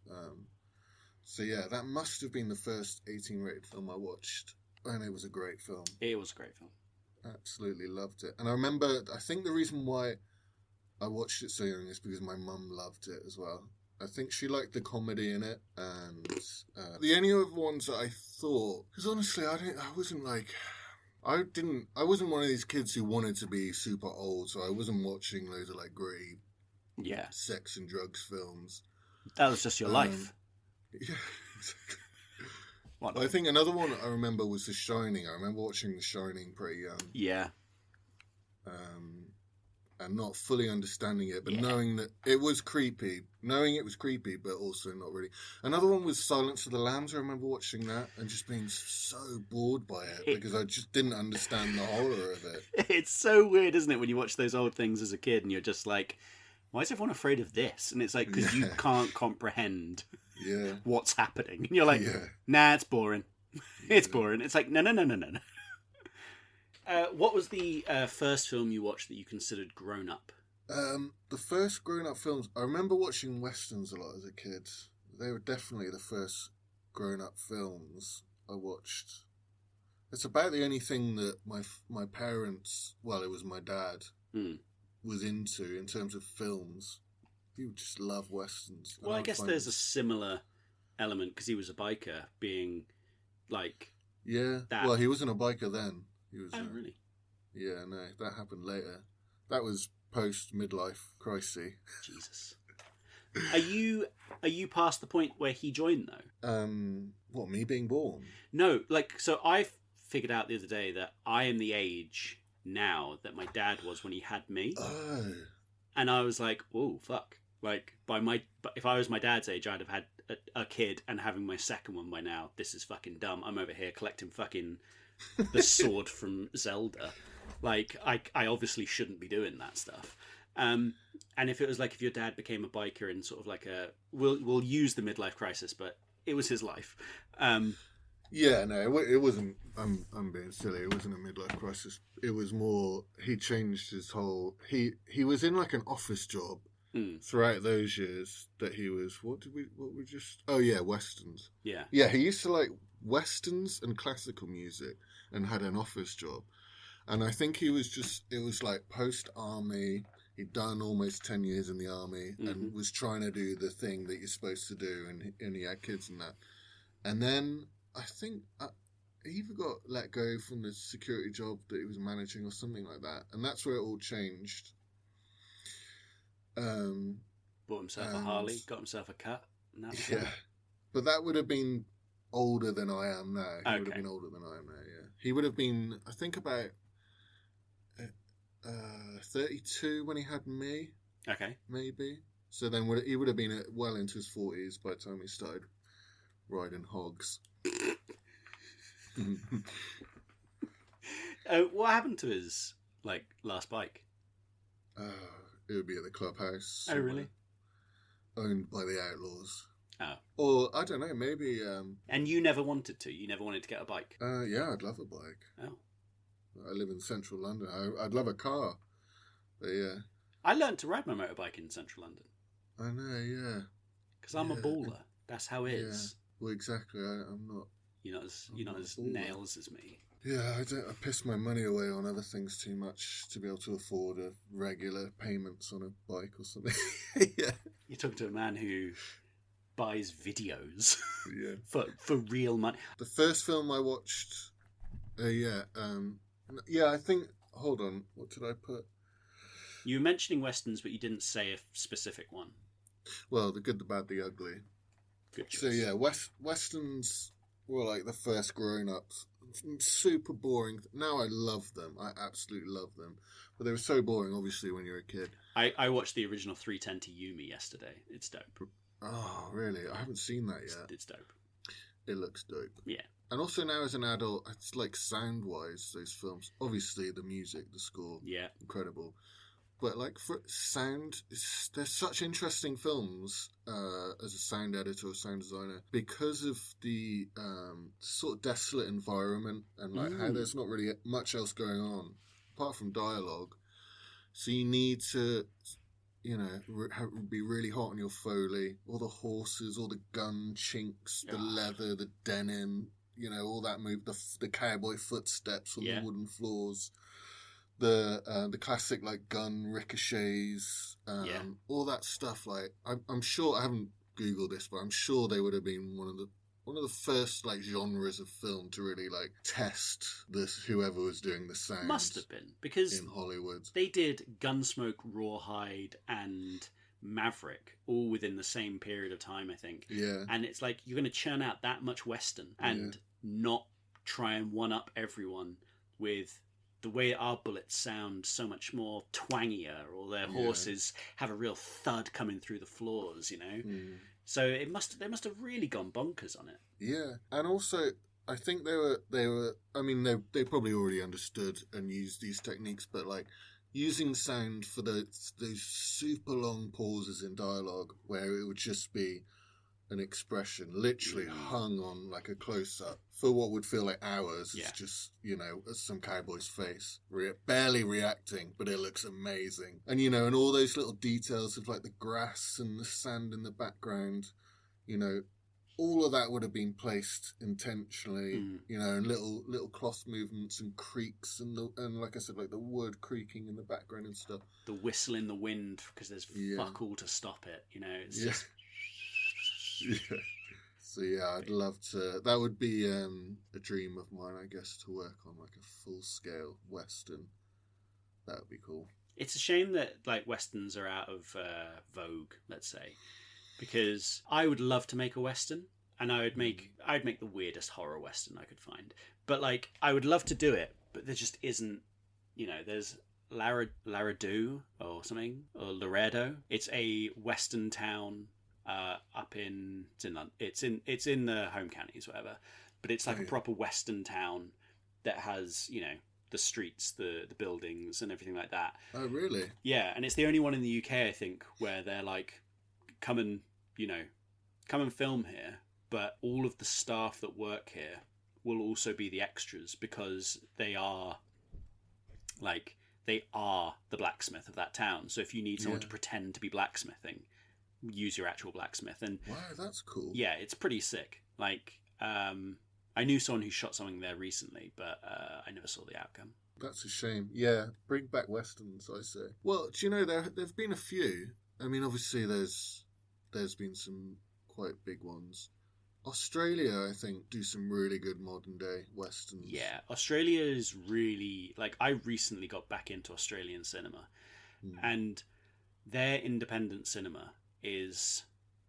So yeah, that must have been the first 18 rated film I watched. And it was a great film. It was a great film. Absolutely loved it. And I remember, I think the reason why I watched it so young is because my mum loved it as well. I think she liked the comedy in it, and the only other ones that I thought, because honestly, I wasn't one of these kids who wanted to be super old, so I wasn't watching loads of like gritty, sex and drugs films. That was just your life. Yeah, exactly. I think another one I remember was The Shining. I remember watching The Shining pretty young. Yeah. And not fully understanding it, but knowing that it was creepy. Knowing it was creepy, but also not really. Another one was Silence of the Lambs. I remember watching that and just being so bored by it because I just didn't understand the horror of it. It's so weird, isn't it, when you watch those old things as a kid and you're just like, why is everyone afraid of this? And it's like, because you can't comprehend what's happening. And you're like, nah, it's boring. It's boring. It's like, no. What was the first film you watched that you considered grown up? The first grown up films, I remember watching westerns a lot as a kid. They were definitely the first grown up films I watched. It's about the only thing that my parents, well, it was my dad, was into in terms of films. He would just love westerns. Well, I guess there's a similar element because he was a biker, being like that. Well, he wasn't a biker then. He was, really? Yeah, no, that happened later. That was post midlife crisis. Jesus. Are you past the point where he joined though? What, me being born? No, so I figured out the other day that I am the age now that my dad was when he had me. Oh. And I was like, oh fuck! Like if I was my dad's age, I'd have had a kid and having my second one by now. This is fucking dumb. I'm over here collecting fucking the sword from Zelda. Like I obviously shouldn't be doing that stuff. And if it was like if your dad became a biker and sort of like we'll use the midlife crisis, but it was his life. Yeah, no, it wasn't. I'm being silly. It wasn't a midlife crisis. It was more. He changed his whole. He was in like an office job throughout those years that he was. What we just? Oh yeah, westerns. Yeah. Yeah, he used to like westerns and classical music and had an office job, and I think he was just. It was like post army. He'd done almost 10 years in the army and was trying to do the thing that you're supposed to do, and he had kids and that, and then. I think he either got let go from the security job that he was managing or something like that. And that's where it all changed. Bought himself a Harley, got himself a cut. Yeah. But that would have been older than I am now. He would have been older than I am now, yeah. He would have been, I think, about 32 when he had me. Okay. Maybe. So then he would have been well into his 40s by the time he started riding hogs. What happened to his last bike? It would be at the clubhouse. Oh, really? Owned by the Outlaws. Oh. Or I don't know, maybe. And you never wanted to? You never wanted to get a bike? Yeah, I'd love a bike. Oh. I live in central London. I'd love a car. But yeah. I learned to ride my motorbike in central London. I know, yeah. Because I'm a baller. That's how it is. Well, exactly. I'm not. You're not as nails as me. Yeah, I piss my money away on other things too much to be able to afford a regular payments on a bike or something. Yeah. You're talking to a man who buys videos yeah. for real money. The first film I watched, I think. Hold on, what did I put? You were mentioning westerns, but you didn't say a specific one. Well, The Good, the Bad, the Ugly. Good choice. So yeah, westerns were like the first grown-ups. Super boring. Now I love them. I absolutely love them. But they were so boring, obviously, when you're a kid. I watched the original 310 to Yumi yesterday. It's dope. Oh, really? I haven't seen that yet. It's dope. It looks dope. Yeah. And also now as an adult, it's like sound-wise, those films. Obviously, the music, the score. Yeah. Incredible. but like for sound, there's such interesting films as a sound editor or sound designer because of the sort of desolate environment and like how there's not really much else going on apart from dialogue. So you need to, you know, be really hot on your Foley, all the horses, all the gun chinks, the leather, the denim, you know, all that move, the cowboy footsteps on the wooden floors, the classic like gun ricochets, all that stuff. Like I'm sure, I haven't Googled this, but I'm sure they would have been one of the first like genres of film to really like test this, whoever was doing the sound. Must have been, because in Hollywood they did Gunsmoke, Rawhide, and Maverick all within the same period of time, I think. Yeah. And it's like you're going to churn out that much Western and not try and one up everyone with the way our bullets sound so much more twangier, or their horses have a real thud coming through the floors, you know. So they must have really gone bonkers on it. Yeah, and also I think they were. I mean, they probably already understood and used these techniques, but like using sound for those super long pauses in dialogue where it would just be an expression literally hung on like a close up for what would feel like hours. It's just, you know, some cowboy's face barely reacting, but it looks amazing. And, you know, and all those little details of like the grass and the sand in the background, you know, all of that would have been placed intentionally, you know, and little cloth movements and creaks and like I said, like the wood creaking in the background and stuff. The whistle in the wind because there's fuck all to stop it, you know. It's just... Yeah. So yeah, I'd love to. That would be a dream of mine, I guess, to work on like a full scale Western. That would be cool. It's a shame that like Westerns are out of vogue, let's say, because I would love to make a Western, and I'd make the weirdest horror Western I could find. But like, I would love to do it, but there just isn't. You know, there's Laredo or something, or Laredo. It's a Western town. Up in it's in the home counties, whatever, but it's like a proper Western town that has, you know, the streets, the buildings, and everything like that. Oh, really? Yeah, and it's the only one in the UK, I think, where they're like, come and film here, but all of the staff that work here will also be the extras because they are the blacksmith of that town. So if you need someone to pretend to be blacksmithing, use your actual blacksmith. And wow, that's cool. Yeah, it's pretty sick. Like, I knew someone who shot something there recently, but I never saw the outcome. That's a shame. Yeah, bring back Westerns, I say. Well, do you know, there've been a few. I mean, obviously there's been some quite big ones. Australia, I think, do some really good modern day Westerns. Yeah, Australia is really, like, I recently got back into Australian cinema, and their independent cinema is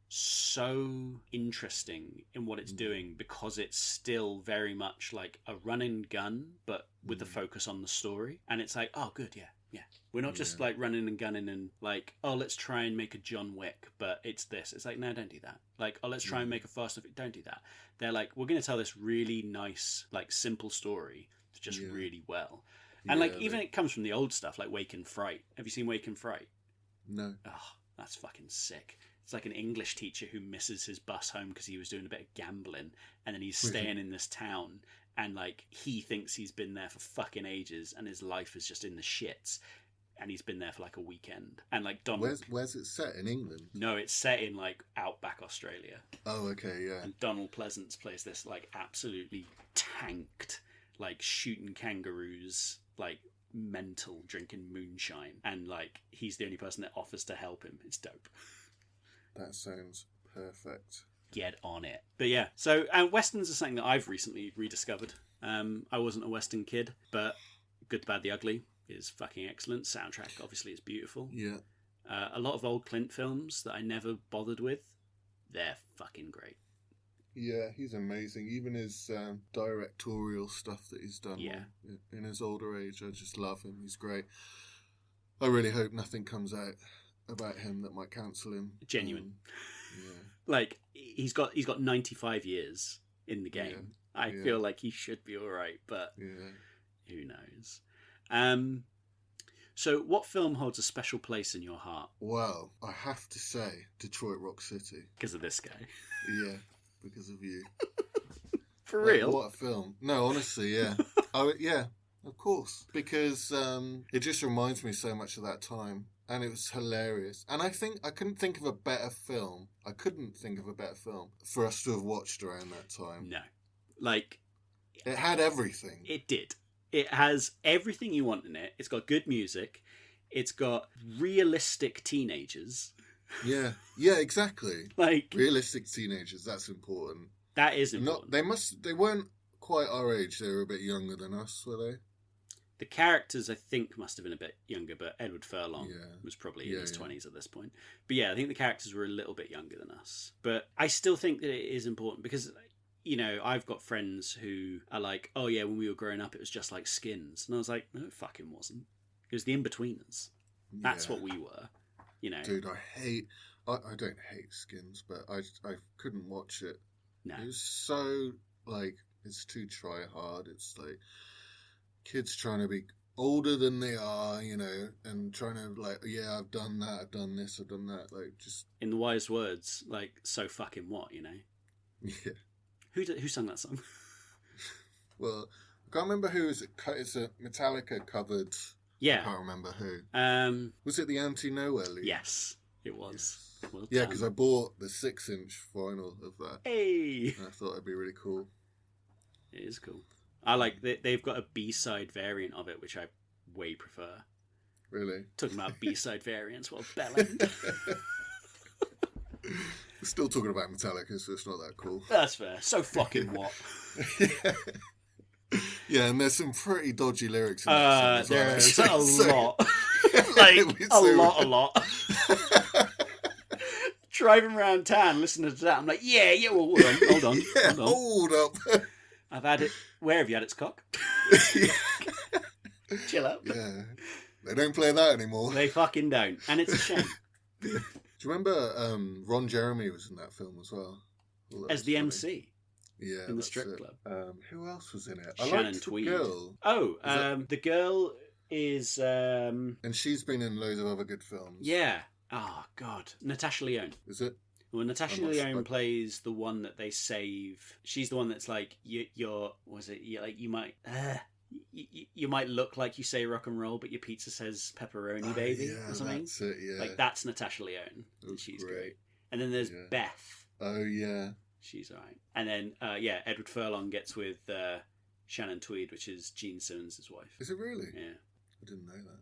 so interesting in what it's doing because it's still very much like a run and gun, but with the focus on the story. And it's like, oh, good, yeah. We're not just like running and gunning and like, oh, let's try and make a John Wick, but it's this. It's like, no, don't do that. Like, oh, let's try and make a Fast and Furious. Don't do that. They're like, we're going to tell this really nice, like, simple story just really well. And like, even it comes from the old stuff, like Wake and Fright. Have you seen Wake and Fright? No. Oh, that's fucking sick. It's like an English teacher who misses his bus home because he was doing a bit of gambling, and then he's staying in this town, and like he thinks he's been there for fucking ages, and his life is just in the shits, and he's been there for like a weekend. And like Donald, where's it set, in England? No, it's set in like outback Australia. Oh, okay, yeah. And Donald Pleasance plays this like absolutely tanked, like shooting kangaroos, like mental, drinking moonshine, and like he's the only person that offers to help him. It's dope. That sounds perfect. Get on it. But yeah, so Westerns are something that I've recently rediscovered. I wasn't a Western kid, but Good, the Bad, the Ugly is fucking excellent. Soundtrack obviously is beautiful. Yeah. A lot of old Clint films that I never bothered with, they're fucking great. Yeah, he's amazing. Even his directorial stuff that he's done in his older age, I just love him. He's great. I really hope nothing comes out about him that might cancel him. Genuine. Like, he's got 95 years in the game. Yeah. I feel like he should be all right, but who knows? So, what film holds a special place in your heart? Well, I have to say, Detroit Rock City. Because of this guy. Yeah, because of you. For Like, real? what a film. No, honestly, yeah. Yeah, of course. Because it just reminds me so much of that time. And it was hilarious. And I think I couldn't think of a better film. For us to have watched around that time. No. Like, It had everything. it did. It has everything you want in it. It's got good music. It's got realistic teenagers. Yeah, exactly. Like, Realistic teenagers, that's important. that is important. They weren't quite our age. They were a bit younger than us, were they? The characters, I think, must have been a bit younger, but Edward Furlong Yeah. was probably in Yeah, his yeah. 20s at this point. But yeah, I think the characters were a little bit younger than us. But I still think that it is important because, you know, I've got friends who are like, oh yeah, when we were growing up, it was just like Skins. And I was like, no, it fucking wasn't. It was the in-betweeners. That's Yeah. what we were, you know. Dude, I don't hate Skins, but I couldn't watch it. No. It was so, like, it's too try hard. It's like kids trying to be older than they are, you know, and trying to, like, yeah, I've done that, I've done this, I've done that. Like, just, In the wise words, like, so fucking what, you know? yeah. Who sung that song? Well, I can't remember who is it. It's a Metallica covered. I Yeah. can't remember who. Was it the Anti-Nowhere League? Yes, it was. Yes. Well Yeah, done. because I bought the 6-inch vinyl of that. Hey! And I thought it'd be really cool. It is cool. I like they've got a B-side variant of it, which I way prefer. Really. Talking about B-side variants, well, Bellend. We're still talking about Metallica, so it's not that cool. That's fair. So fucking what? Yeah, and there's some pretty dodgy lyrics in that song There's as well. a So- lot. Like, It's a so- lot. Driving around town listening to that, I'm like, yeah, well, hold on. Yeah, Hold on. hold up. I've had it. Where have you had its cock? Chill out. Yeah, they don't play that anymore. They fucking don't. And it's a shame. Do you remember Ron Jeremy was in that film as well? Well, that As was the funny. MC. Yeah, in the that's strip it. club. Who else was in it? Shannon liked the Tweed. girl, Oh, that- the girl is... and she's been in loads of other good films. Yeah. Oh, God. Natasha Lyonne. Is it? Well, Natasha I'm not Lyonne sure. plays the one that they save. She's the one that's like, you're was it? You might... you might look like you say rock and roll, but your pizza says pepperoni, baby, Yeah, or something. that's it. Yeah, Like, that's Natasha Lyonne. That was She's great. great. And then there's Yeah. Beth. Oh yeah. She's alright. And then, Edward Furlong gets with Shannon Tweed, which is Gene Simmons' wife. Is it really? Yeah. I didn't know that.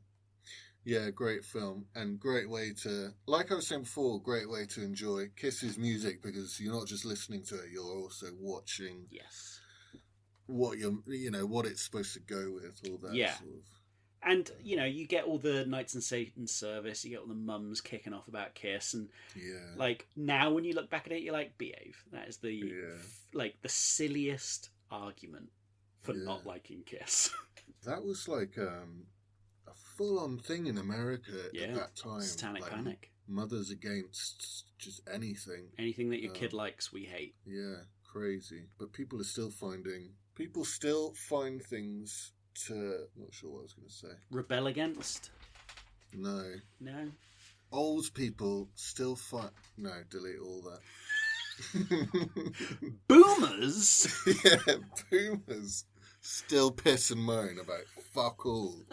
Yeah, great film and great way to, like I was saying before, great way to enjoy Kiss's music because you're not just listening to it, you're also watching Yes. what what it's supposed to go with, all that Yeah. sort of. And, you get all the Knights and Satan service, you get all the mums kicking off about Kiss, and, Yeah. like, now when you look back at it, you're like, behave. That is the, Yeah. the silliest argument for Yeah. not liking Kiss. That was like a full-on thing in America Yeah. at that time. Satanic like, Panic. Mothers against just anything. Anything that your kid likes, we hate. Yeah, crazy. But people still find things to... Not sure what I was going to say. Rebel against? No. No. Old people still find... No, delete all that. Boomers? Yeah, boomers still piss and moan about fuck all.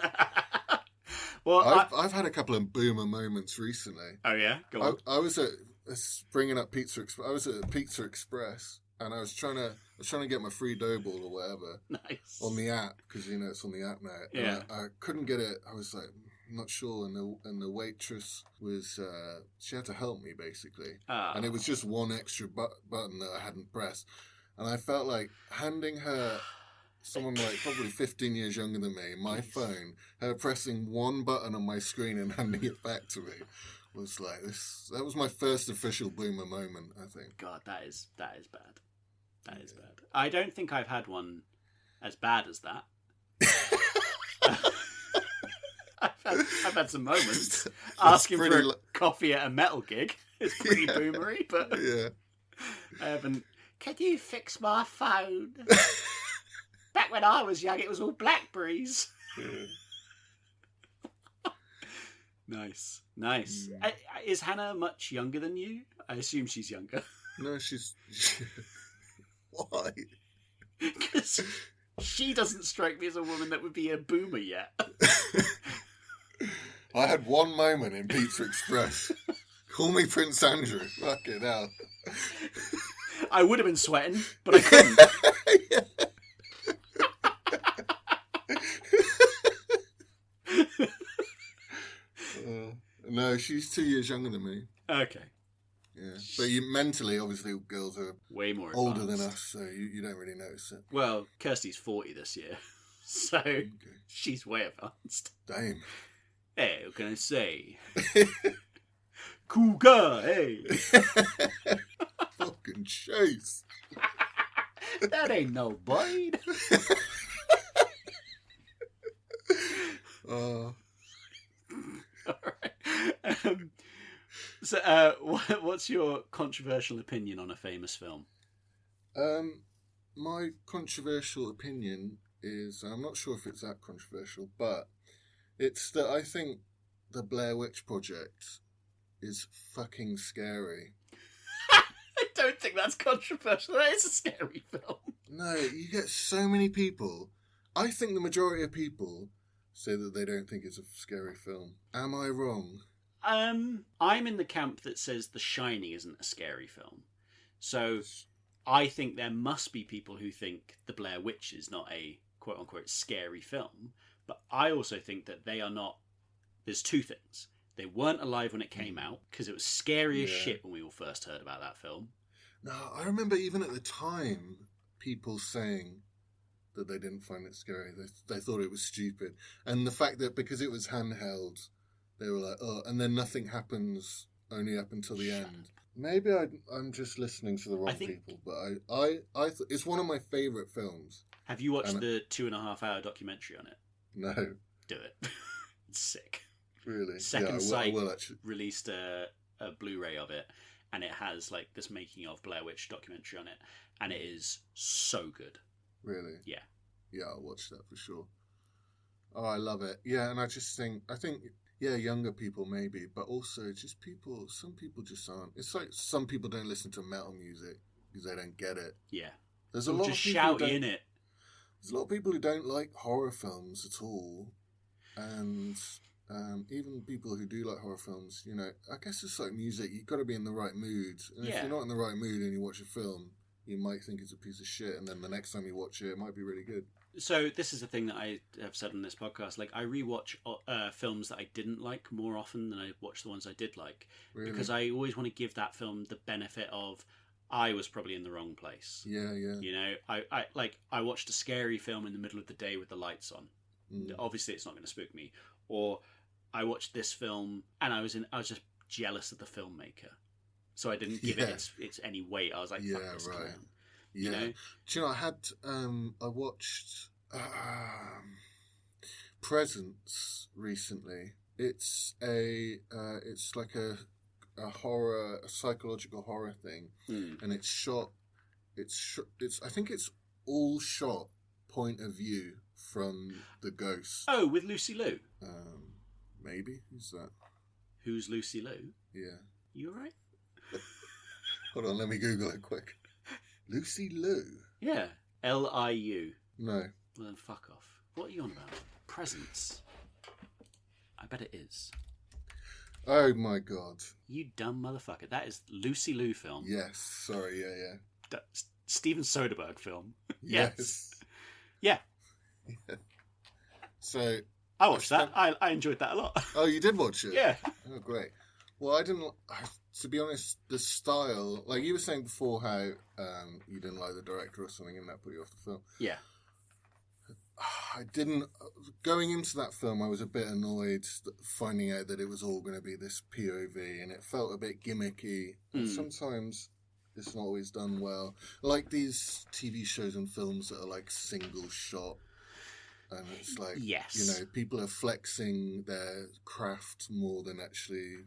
Well, I've had a couple of boomer moments recently. oh yeah, go on. I was at bringing up Pizza Express. I was at Pizza Express and I was trying to get my free dough ball or whatever Nice. on the app because it's on the app now. Yeah. And I couldn't get it. I was like not sure, and the waitress was she had to help me basically, and it was just one extra button that I hadn't pressed, and I felt like handing her. Someone like probably 15 years younger than me, my phone, her pressing one button on my screen and handing it back to me was like this. That was my first official boomer moment, I think. God, that is bad. That is bad. I don't think I've had one as bad as that. I've had some moments. Asking for pretty a coffee at a metal gig is pretty boomery, but Yeah. I haven't. Can you fix my phone? Back when I was young, it was all Blackberries. Yeah. Nice. Is Hannah much younger than you? I assume she's younger. No, she's... Why? Because she doesn't strike me as a woman that would be a boomer yet. I had one moment in Pizza Express. Call me Prince Andrew. Fucking hell. I would have been sweating, but I couldn't. No, she's 2 years younger than me. Okay. Yeah, but mentally, obviously, girls are way more older advanced than us, so you don't really notice it. Well, Kirsty's 40 this year, so she's way advanced. Damn. Hey, what can I say? Cougar, hey. Fucking chase. That ain't no bite. All right. So, what's your controversial opinion on a famous film? My controversial opinion is, I'm not sure if it's that controversial, but it's that I think the Blair Witch Project is fucking scary. I don't think that's controversial. That is a scary film. No, you get so many people. I think the majority of people say that they don't think it's a scary film. Am I wrong? I'm in the camp that says The Shining isn't a scary film. So I think there must be people who think The Blair Witch is not a quote-unquote scary film. But I also think that they are not... There's two things. They weren't alive when it came out, because it was scary as shit when we all first heard about that film. No, I remember even at the time, people saying that they didn't find it scary. They thought it was stupid. And the fact that because it was handheld, they were like, oh, and then nothing happens only up until the end. Maybe I'm just listening to the wrong people, but I it's one of my favourite films. Have you watched the 2.5-hour documentary on it? No. Do it. It's sick. Really? Second Sight I will actually. Released a Blu-ray of it, and it has like this making of Blair Witch documentary on it, and it is so good. Really? Yeah. Yeah, I'll watch that for sure. Oh, I love it. Yeah, and I think, younger people maybe, but also just some people just aren't. It's like some people don't listen to metal music because they don't get it. Yeah. There's a lot just of people shouty in it. There's a lot of people who don't like horror films at all, and even people who do like horror films, you know, I guess it's like music. You've got to be in the right mood, and if you're not in the right mood and you watch a film, you might think it's a piece of shit, and then the next time you watch it, it might be really good. So this is the thing that I have said on this podcast. Like, I rewatch films that I didn't like more often than I watch the ones I did like, because I always want to give that film the benefit of I was probably in the wrong place. Yeah. You know, I watched a scary film in the middle of the day with the lights on. Obviously, it's not going to spook me. Or I watched this film and I was just jealous of the filmmaker, so I didn't give it its any weight. I was like, fuck this clown. Yeah. You know? Do you know, I watched Presence recently. It's like a horror, a psychological horror thing, and it's I think it's all shot point of view from the ghost. Oh, with Lucy Liu. Maybe. Who's that? Who's Lucy Liu? Yeah. You alright? Hold on, let me Google it quick. Lucy Liu? Yeah. Liu. No. Well, then fuck off. What are you on about? Presence. I bet it is. Oh my god. You dumb motherfucker. That is Lucy Liu film. Yes. Sorry, yeah. That's Steven Soderbergh film. Yes. Yeah. So... I watched that. I enjoyed that a lot. Oh, you did watch it? Yeah. Oh, great. Well, I didn't... To be honest, the style... Like you were saying before how you didn't like the director or something and that put you off the film. Yeah. I didn't... Going into that film, I was a bit annoyed finding out that it was all going to be this POV and it felt a bit gimmicky. And sometimes it's not always done well. Like these TV shows and films that are like single shot. And it's like, yes. You know, people are flexing their craft more than actually,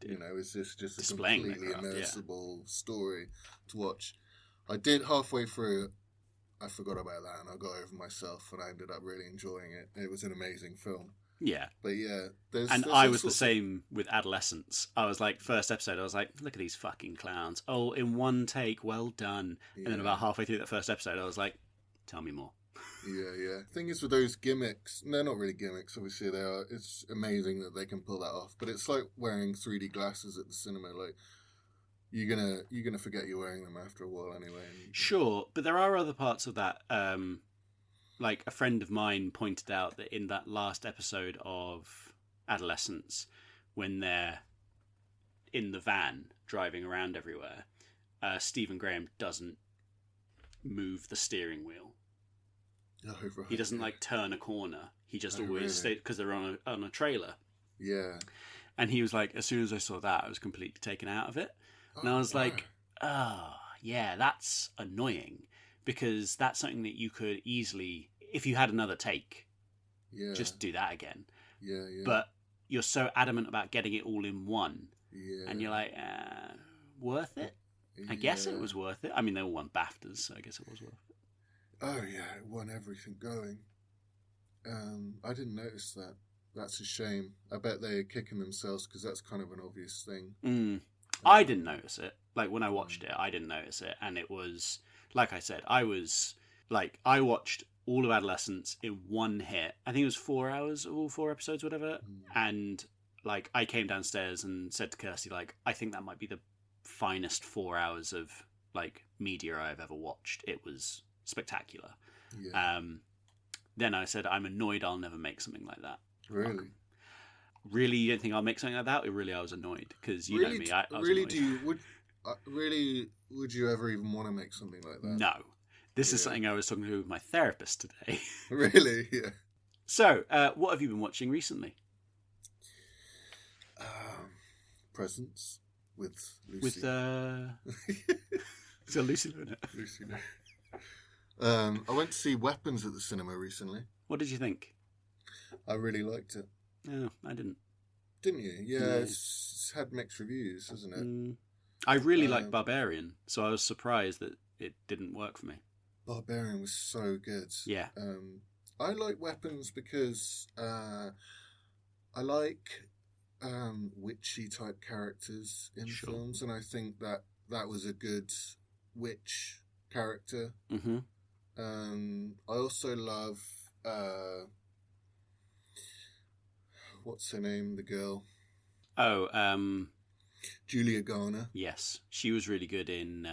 you know, is this just a completely immersible story to watch? I did halfway through, I forgot about that and I got over myself and I ended up really enjoying it. It was an amazing film. Yeah. But yeah, And there's I all was the sorts same with Adolescence. I was like, first episode, I was like, look at these fucking clowns. Oh, in one take, well done. And then Yeah. about halfway through that first episode, I was like, tell me more. Yeah. Thing is with those gimmicks, they're not really gimmicks. Obviously, they are. It's amazing that they can pull that off. But it's like wearing 3D glasses at the cinema. Like you're gonna forget you're wearing them after a while anyway. Sure, but there are other parts of that. Like a friend of mine pointed out that in that last episode of Adolescence, when they're in the van driving around everywhere, Stephen Graham doesn't move the steering wheel. Oh, right, He doesn't yeah. like turn a corner. He just Oh, always really? stays because they're on a trailer. Yeah. And he was like, as soon as I saw that, I was completely taken out of it. And I was like, oh, yeah, that's annoying because that's something that you could easily, if you had another take, yeah, just do that again. yeah. But you're so adamant about getting it all in one, yeah, and you're like, worth it? I guess it Yeah. was worth it. I mean, they all won BAFTAs, so I guess it was worth it. Oh yeah, it won everything going. I didn't notice that. That's a shame. I bet they're kicking themselves because that's kind of an obvious thing. I didn't notice it. Like, when I watched it, I didn't notice it. And it was, like I said, I watched all of Adolescence in one hit. I think it was 4 hours, all 4 episodes, whatever. And, like, I came downstairs and said to Kirsty, like, I think that might be the finest 4 hours of, like, media I've ever watched. It was spectacular. Yeah. Then I said, I'm annoyed I'll never make something like that. Really? Really, you don't think I'll make something like that? Or really, I was annoyed because you know me. I was really? annoyed. Would you ever even want to make something like that? No, this is Yeah. something I was talking to with my therapist today. Really? Yeah. So, what have you been watching recently? Presents with Lucy. With so Lucy in it. Lucy. I went to see Weapons at the cinema recently. What did you think? I really liked it. No, I didn't. Didn't you? Yeah, No. It's had mixed reviews, hasn't it? I really like Um, Barbarian, so I was surprised that it didn't work for me. Barbarian was so good. Yeah. I like Weapons because I like witchy type characters in Sure. films, and I think that was a good witch character. Mm-hmm. I also love what's her name? The girl, Oh, Julia Garner. yes. She was really good in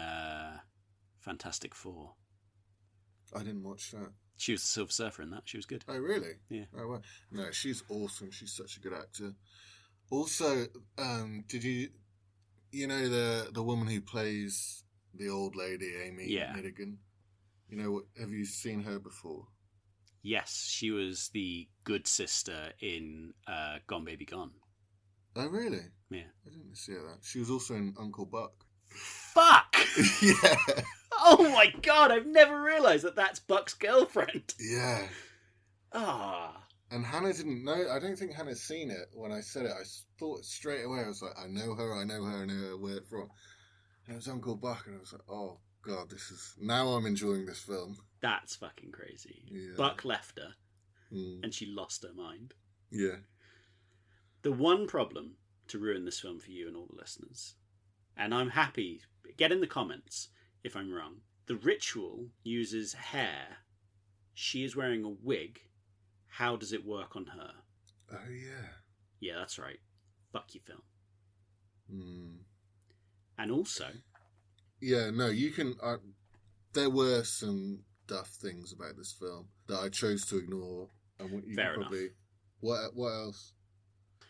Fantastic Four. I didn't watch that. She was the Silver Surfer in that. She was good. Oh, really? Yeah. Oh, well. No, she's awesome. She's such a good actor. Also, did you know the woman who plays the old lady, Amy Yeah. Madigan? You know, have you seen her before? Yes, she was the good sister in Gone Baby Gone. Oh, really? Yeah. I didn't see that. She was also in Uncle Buck. Fuck! Yeah. Oh my god, I've never realised that that's Buck's girlfriend. Yeah. Ah. And Hannah didn't know. I don't think Hannah's seen it when I said it. I thought straight away. I was like, I know her. Where it's from. And it was Uncle Buck, and I was like, oh god, this is. Now I'm enjoying this film. That's fucking crazy. Yeah. Buck left her, Mm. and she lost her mind. Yeah. The one problem to ruin this film for you and all the listeners, and I'm happy, get in the comments if I'm wrong. The Ritual uses hair. She is wearing a wig. How does it work on her? Oh yeah. Yeah, that's right. Fuck your film. Mm. And also, Yeah. No, you can. There were some duff things about this film that I chose to ignore. And what you Fair can enough. probably. What else?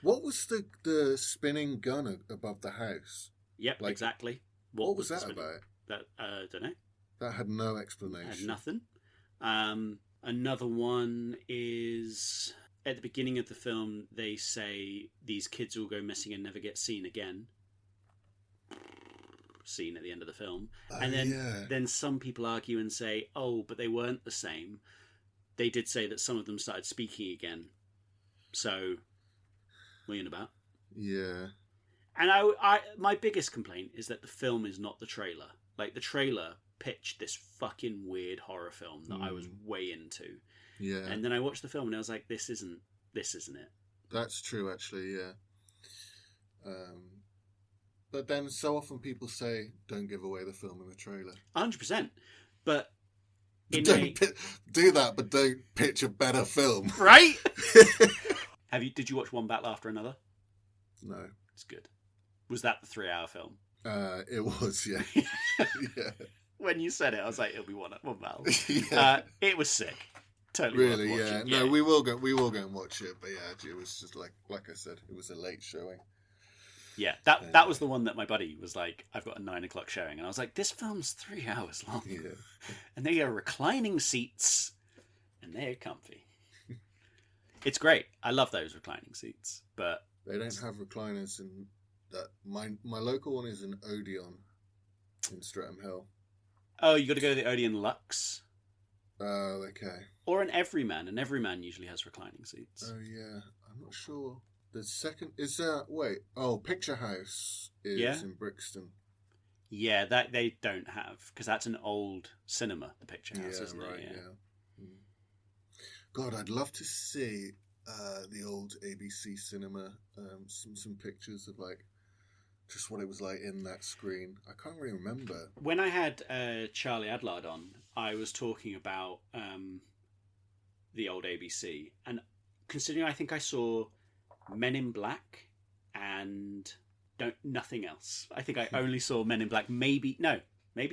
What was the spinning gun above the house? yep, Like, exactly. What was the that spinning- about? That don't know. That had no Had explanation. nothing. Another one is at the beginning of the film. They say these kids will go missing and never get seen again. Seen at the end of the film, Oh, and then yeah. then some people argue and say, "Oh, but they weren't the same." They did say that some of them started speaking again. So, what are you on about? Yeah. And I, my biggest complaint is that the film is not the trailer. Like, the trailer pitched this fucking weird horror film that I was way into. Yeah. And then I watched the film and I was like, this isn't this isn't it. That's true, actually. Yeah. But then so often people say, "Don't give away the film in the trailer." 100%. But do that, but don't pitch a better film. Right? Did you watch One Battle After Another? No. It's good. Was that the 3-hour film? It was, yeah. Yeah. When you said it, I was like, it'll be one battle. Yeah. It was sick. Totally. Really, yeah. No, we will go and watch it. But yeah, it was just like I said, it was a late showing. Yeah, that was the one that my buddy was like, I've got a 9 o'clock showing. And I was like, this film's 3 hours long. Yeah. And they are reclining seats. And they're comfy. It's great. I love those reclining seats. But they don't have recliners in that. My local one is an Odeon in Streatham Hill. Oh, you got to go to the Odeon Luxe. Oh, okay. Or an Everyman. An Everyman usually has reclining seats. Oh, yeah. I'm not sure. The second is Picture House is in Brixton. Yeah, that they don't have because that's an old cinema. The Picture House, isn't right, it? Yeah. God, I'd love to see the old ABC cinema. Some pictures of like just what it was like in that screen. I can't really remember. When I had Charlie Adlard on, I was talking about the old ABC, and considering I think I saw Men in Black and nothing else. I think I only saw Men in Black. Maybe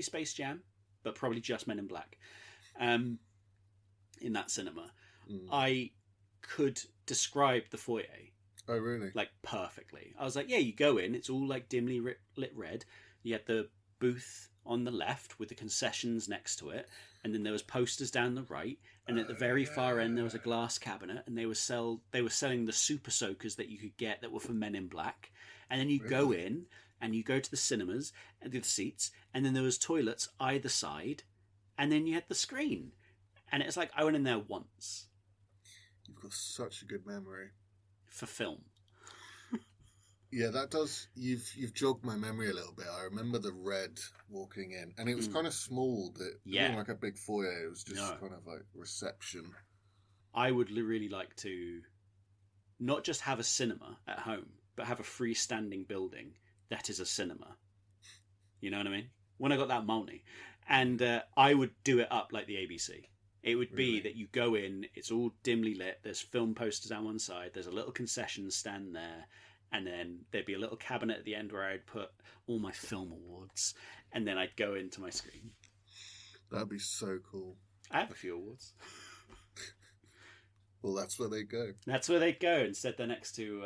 Space Jam, but probably just Men in Black. In that cinema, I could describe the foyer. Oh, really? Like perfectly. I was like, yeah, you go in. It's all like dimly lit red. You had the booth on the left with the concessions next to it, and then there was posters down the right, and at the very far end there was a glass cabinet, and they were selling the super soakers that you could get that were for Men in Black, and then you go in and you go to the cinemas and the seats, and then there was toilets either side, and then you had the screen, and it's like I went in there once. You've got such a good memory for film. Yeah, that does. You've jogged my memory a little bit. I remember the red walking in, and it was kind of small. It wasn't like a big foyer. It was just kind of like reception. I would really like to not just have a cinema at home, but have a freestanding building that is a cinema. You know what I mean? When I got that money, and I would do it up like the ABC. It would be that you go in, it's all dimly lit. There's film posters on one side. There's a little concession stand there. And then there'd be a little cabinet at the end where I'd put all my film awards. And then I'd go into my screen. That'd be so cool. I have a few awards. Well, that's where they go. That's where they go. Instead, they're next to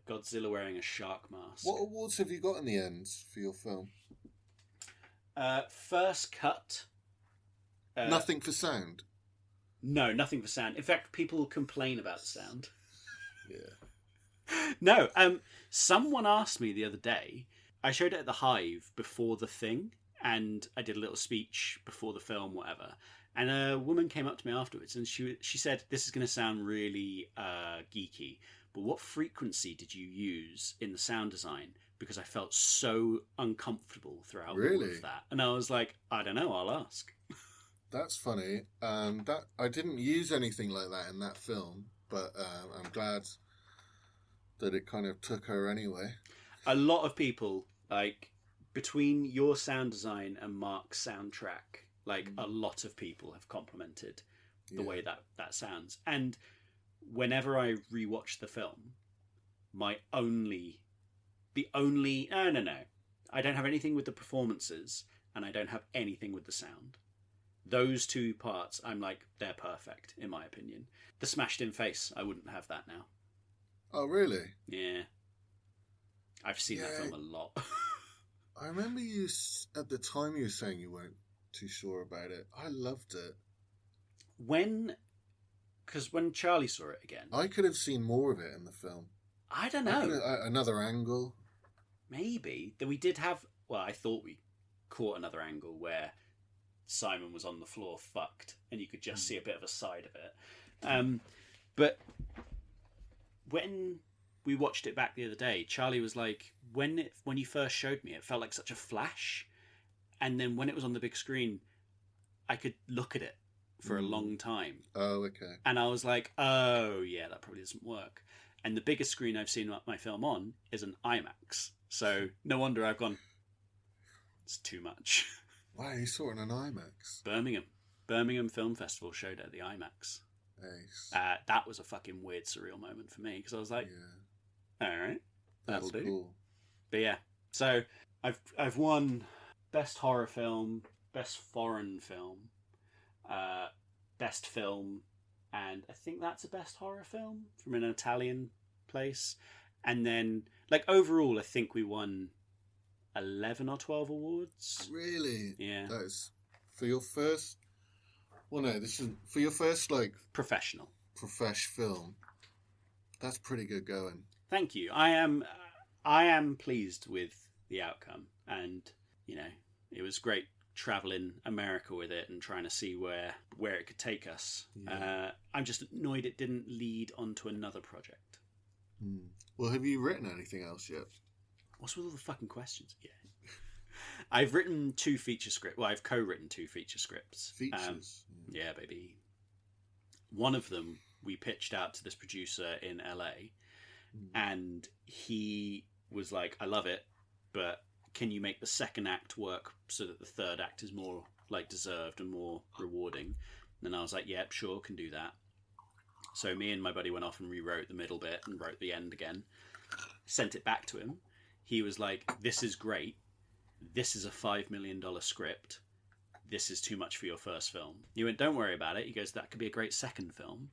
Godzilla wearing a shark mask. What awards have you got in the end for your film? First cut. Nothing for sound? No, nothing for sound. In fact, people complain about the sound. Yeah. No, someone asked me the other day, I showed it at the Hive before the thing, and I did a little speech before the film, whatever. And a woman came up to me afterwards, and she said, this is going to sound really geeky, but what frequency did you use in the sound design? Because I felt so uncomfortable throughout all of that. And I was like, I don't know, I'll ask. That's funny. That I didn't use anything like that in that film, but I'm glad that it kind of took her anyway. A lot of people, like, between your sound design and Mark's soundtrack, like, a lot of people have complimented the way that sounds. And whenever I rewatch the film, no, I don't have anything with the performances, and I don't have anything with the sound. Those two parts, I'm like, they're perfect, in my opinion. The smashed in face, I wouldn't have that now. Oh, really? Yeah. I've seen that film a lot. I remember you, at the time you were saying you weren't too sure about it. I loved it. Because when Charlie saw it again... I could have seen more of it in the film. I don't know. Another angle. Maybe. That we did have... Well, I thought we caught another angle where Simon was on the floor fucked, and you could just see a bit of a side of it. But when we watched it back the other day, Charlie was like, when you first showed me, it felt like such a flash. And then when it was on the big screen, I could look at it for a long time. Oh, okay. And I was like, oh, yeah, that probably doesn't work. And the biggest screen I've seen my film on is an IMAX. So no wonder I've gone, it's too much. Wow, you saw it in an IMAX. Birmingham Film Festival showed it at the IMAX. Ace. That was a fucking weird, surreal moment for me because I was like, yeah. all right, that'll do. Cool. But yeah, so I've won Best Horror Film, Best Foreign Film, Best Film, and I think that's a Best Horror Film from an Italian place. And then, like, overall, I think we won 11 or 12 awards. Really? Yeah. That is for your first. Well, no, this is for your first like professional film. That's pretty good going. Thank you. I am pleased with the outcome, and you know, it was great traveling America with it and trying to see where it could take us. Yeah. I'm just annoyed it didn't lead onto another project. Well, have you written anything else yet? What's with all the fucking questions? Yeah. I've written 2 feature scripts. Well, I've co-written 2 feature scripts. Features? Yeah, baby. One of them we pitched out to this producer in LA, and he was like, I love it, but can you make the second act work so that the third act is more like deserved and more rewarding? And I was like, yep, sure, can do that. So me and my buddy went off and rewrote the middle bit and wrote the end again, sent it back to him. He was like, this is great. This is a $5 million script. This is too much for your first film. He went, don't worry about it. He goes, that could be a great second film.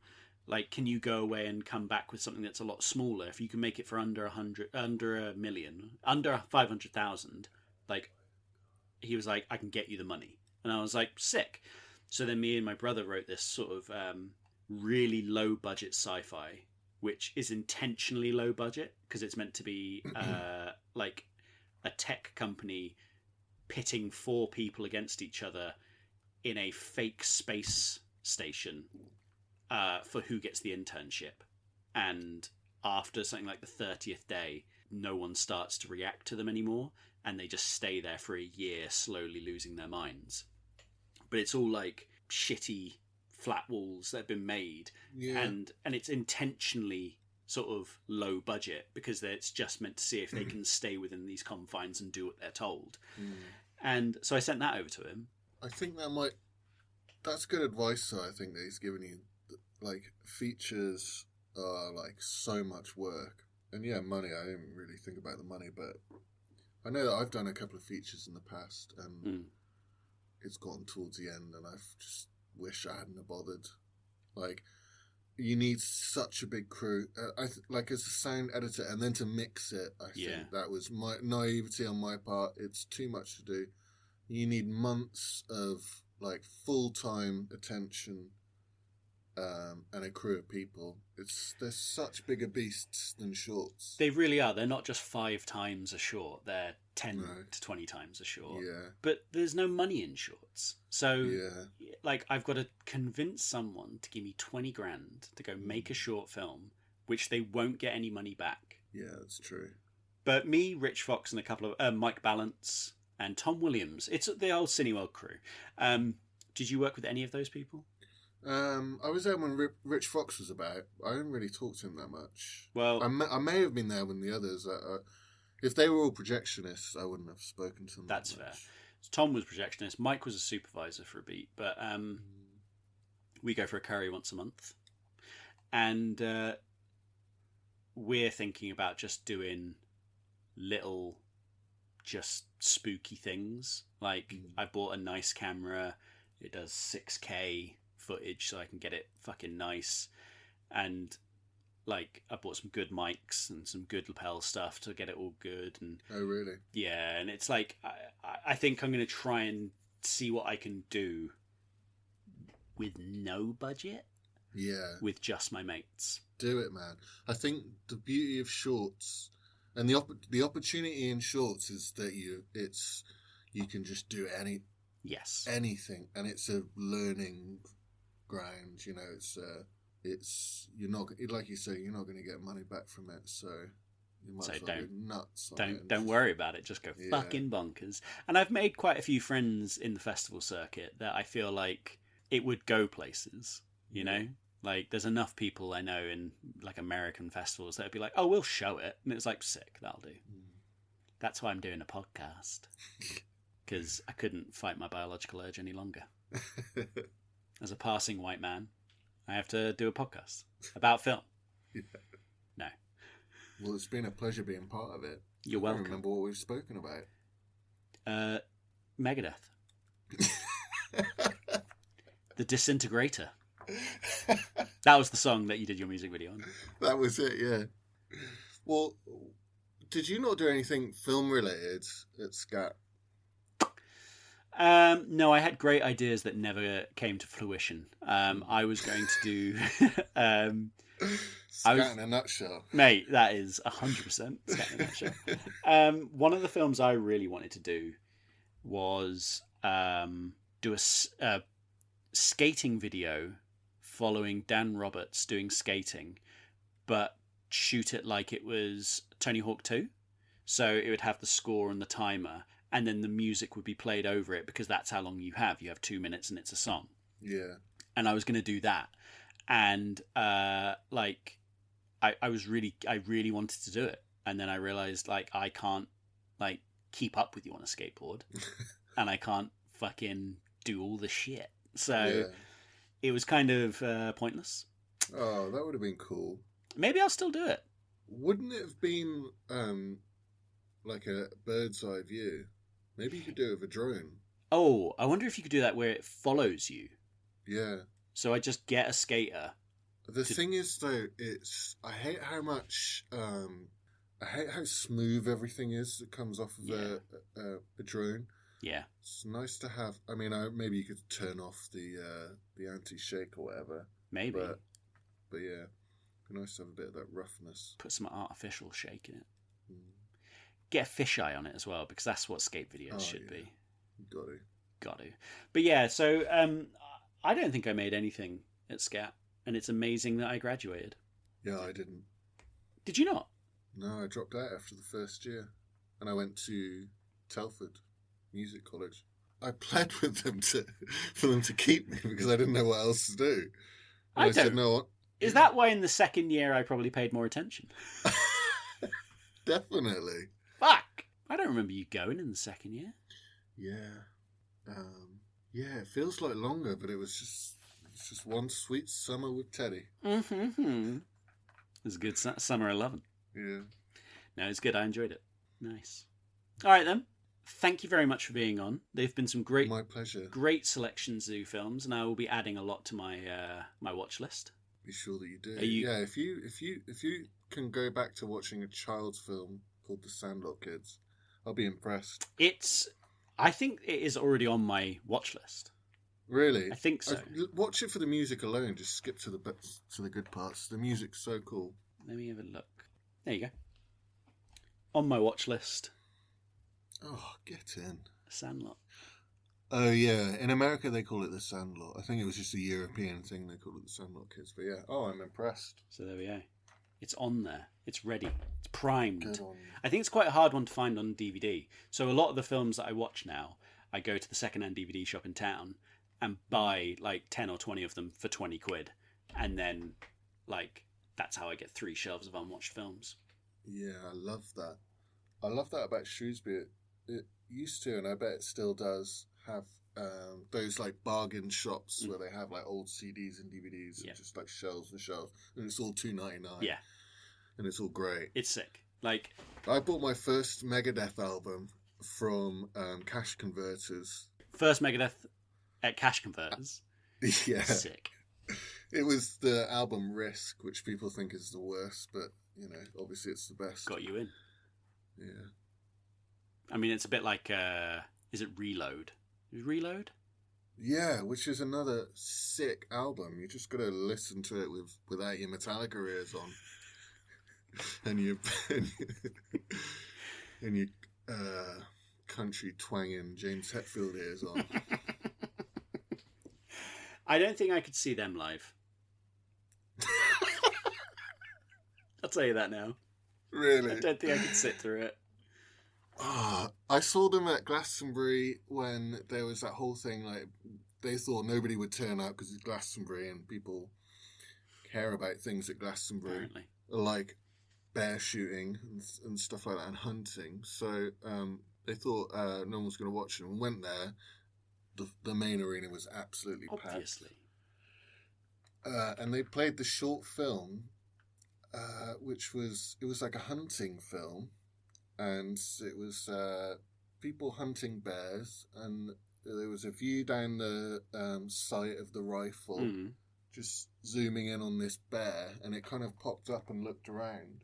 Like, can you go away and come back with something that's a lot smaller? If you can make it for under $1 million, under 500,000, like, he was like, I can get you the money. And I was like, sick. So then me and my brother wrote this sort of really low budget sci-fi, which is intentionally low budget because it's meant to be like a tech company pitting 4 people against each other in a fake space station for who gets the internship. And after something like the 30th day, no one starts to react to them anymore, and they just stay there for a year, slowly losing their minds. But it's all like shitty flat walls that have been made, and it's intentionally sort of low budget because it's just meant to see if they can stay within these confines and do what they're told. And so I sent that over to him. I think that's good advice. So I think that he's given you, like, features are like so much work, and money. I didn't really think about the money, but I know that I've done a couple of features in the past, and it's gotten towards the end, and I've just wish I hadn't have bothered. Like, you need such a big crew. Like, as a sound editor, and then to mix it, I think that was my naivety on my part. It's too much to do. You need months of like full-time attention, and a crew of people. They're such bigger beasts than shorts. They really are. They're not just 5 times a short. They're 10 to 20 times a short. Yeah. But there's no money in shorts. So, like, I've got to convince someone to give me 20 grand to go make a short film, which they won't get any money back. Yeah, that's true. But me, Rich Fox, and a couple of Mike Balance and Tom Williams. It's the old Cineworld crew. Did you work with any of those people? I was there when Rich Fox was about. I didn't really talk to him that much. Well, I may have been there when the others. If they were all projectionists, I wouldn't have spoken to them. That's fair. So Tom was projectionist. Mike was a supervisor for a beat, but we go for a curry once a month, and we're thinking about just doing little, just spooky things. Like, I bought a nice camera. It does 6K footage, so I can get it fucking nice, and like, I bought some good mics and some good lapel stuff to get it all good. And oh, really? Yeah, and it's like, I think I'm going to try and see what I can do with no budget. Yeah, with just my mates. Do it, man. I think the beauty of shorts and the opportunity in shorts is that you can just do anything, and it's a learning ground. You know, it's you're not, like you say, you're not going to get money back from it, so you might as well go nuts. Don't worry about it. Just go fucking bonkers. And I've made quite a few friends in the festival circuit that I feel like it would go places, you know? Like, there's enough people I know in, like, American festivals that would be like, oh, we'll show it. And it's like, sick, that'll do. That's why I'm doing a podcast. Because I couldn't fight my biological urge any longer. As a passing white man, I have to do a podcast about film. Yeah. No. Well, it's been a pleasure being part of it. You're I welcome. don't remember what we've spoken about. Megadeth. The Disintegrator. That was the song that you did your music video on. That was it, yeah. Well, did you not do anything film related at SCAT? No, I had great ideas that never came to fruition. I was going to do... SCAT in a nutshell. Mate, that is 100% SCAT in a nutshell. One of the films I really wanted to do was do a skating video following Dan Roberts doing skating, but shoot it like it was Tony Hawk 2. So it would have the score and the timer, and then the music would be played over it, because that's how long you have. You have 2 minutes and it's a song. Yeah. And I was going to do that. And I really wanted to do it. And then I realized, like, I can't, like, keep up with you on a skateboard. And I can't fucking do all the shit. So it was kind of pointless. Oh, that would have been cool. Maybe I'll still do it. Wouldn't it have been like a bird's eye view? Maybe you could do it with a drone. Oh, I wonder if you could do that where it follows you. Yeah. So I just get a skater. The thing is, though, I hate how much, I hate how smooth everything is that comes off of a drone. Yeah. It's nice to have. I mean, maybe you could turn off the anti-shake or whatever. Maybe. But yeah, it'd be nice to have a bit of that roughness. Put some artificial shake in it. Mm. Get a fisheye on it as well, because that's what skate videos should be. Got to. But yeah, so I don't think I made anything at SCAT, and it's amazing that I graduated. Yeah, I didn't. Did you not? No, I dropped out after the first year, and I went to Telford Music College. I pled with them for them to keep me, because I didn't know what else to do. And I said, no. Is that why in the second year I probably paid more attention? Definitely. Fuck! I don't remember you going in the second year. Yeah. Yeah, it feels like longer, but it was just one sweet summer with Teddy. Mm-hmm. It was a good summer 11. Yeah. No, it's good. I enjoyed it. Nice. All right, then. Thank you very much for being on. They've been some great, my pleasure, great selection zoo films, and I will be adding a lot to my my watch list. Be sure that you do. Yeah, if you can go back to watching a child's film called The Sandlot Kids, I'll be impressed. I think it is already on my watch list. Really? I think so. Watch it for the music alone. Just skip to the good parts. The music's so cool. Let me have a look. There you go. On my watch list. Oh, get in. Sandlot. Oh, yeah. In America, they call it The Sandlot. I think it was just a European thing. They call it The Sandlot Kids. But yeah. Oh, I'm impressed. So there we go. It's on there. It's ready. It's primed. Good on. I think it's quite a hard one to find on DVD. So a lot of the films that I watch now, I go to the second-hand DVD shop in town and buy like 10 or 20 of them for 20 quid. And then, like, that's how I get 3 shelves of unwatched films. Yeah, I love that. I love that about Shrewsbury. It used to, and I bet it still does, have those like bargain shops where they have like old CDs and DVDs and just like shelves and shelves, and it's all $2.99. Yeah, and it's all great. It's sick. Like, I bought my first Megadeth album from Cash Converters. First Megadeth at Cash Converters. Yeah, sick. It was the album Risk, which people think is the worst, but you know, obviously it's the best. Got you in. Yeah. I mean, it's a bit like, is it Reload? Is Reload? Yeah, which is another sick album. You just got to listen to it without your Metallica ears on, and your country twanging James Hetfield ears on. I don't think I could see them live. I'll tell you that now. Really? I don't think I could sit through it. I saw them at Glastonbury when there was that whole thing, like they thought nobody would turn up because it's Glastonbury and people care about things at Glastonbury, Apparently. like bear shooting and stuff like that, and hunting. So they thought no one was going to watch them, and went there. The main arena was absolutely Obviously. packed. And they played the short film, which was like a hunting film, and it was people hunting bears, and there was a view down the sight of the rifle, just zooming in on this bear, and it kind of popped up and looked around,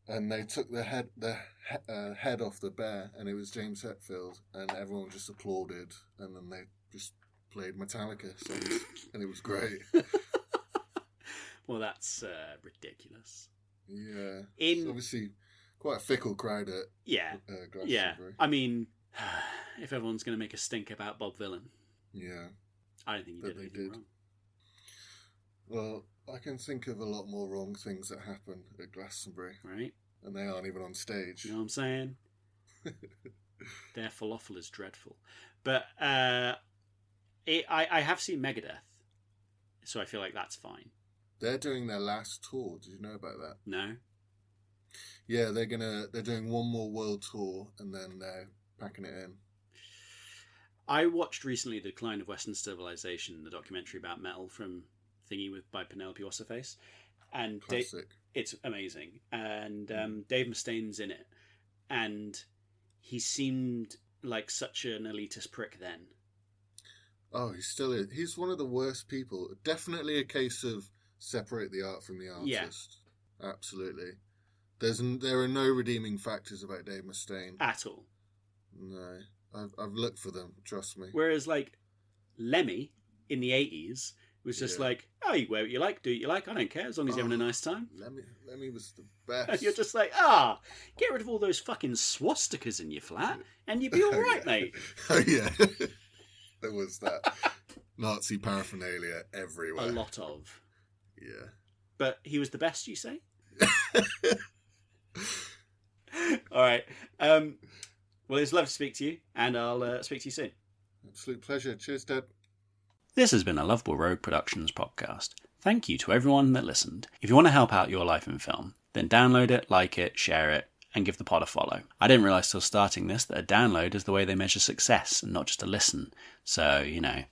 and they took the head off the bear, and it was James Hetfield, and everyone just applauded, and then they just played Metallica songs, and it was great. Well, that's ridiculous. Yeah, it's obviously quite a fickle crowd at Glastonbury. Yeah. I mean, if everyone's going to make a stink about Bob Vylan, I don't think he did anything wrong. Well, I can think of a lot more wrong things that happen at Glastonbury. Right. And they aren't even on stage. You know what I'm saying? Their falafel is dreadful. But I have seen Megadeth, so I feel like that's fine. They're doing their last tour. Did you know about that? No. Yeah, they're doing one more world tour and then they're packing it in. I watched recently The Decline of Western Civilization, the documentary about metal from Thingy by Penelope What's-Her-Face. And Classic. It's amazing. And Dave Mustaine's in it. And he seemed like such an elitist prick then. Oh, he still is. He's one of the worst people. Definitely a case of separate the art from the artist. Yeah. Absolutely. There are no redeeming factors about Dave Mustaine. At all. No. I've looked for them, trust me. Whereas, like, Lemmy in the 80s was just like, oh, you wear what you like, do what you like, I don't care, as long as you're having a nice time. Lemmy was the best. And you're just like, get rid of all those fucking swastikas in your flat, and you'd be all right, mate. Oh, yeah. There was that. Nazi paraphernalia everywhere. A lot of. Yeah. But he was the best, you say? All right. Well, it's lovely to speak to you, and I'll speak to you soon. Absolute pleasure. Cheers, Dad. This has been a Lovable Rogue Productions podcast. Thank you to everyone that listened. If you want to help out your life in film, then download it, like it, share it, and give the pod a follow. I didn't realise till starting this that a download is the way they measure success and not just a listen. So,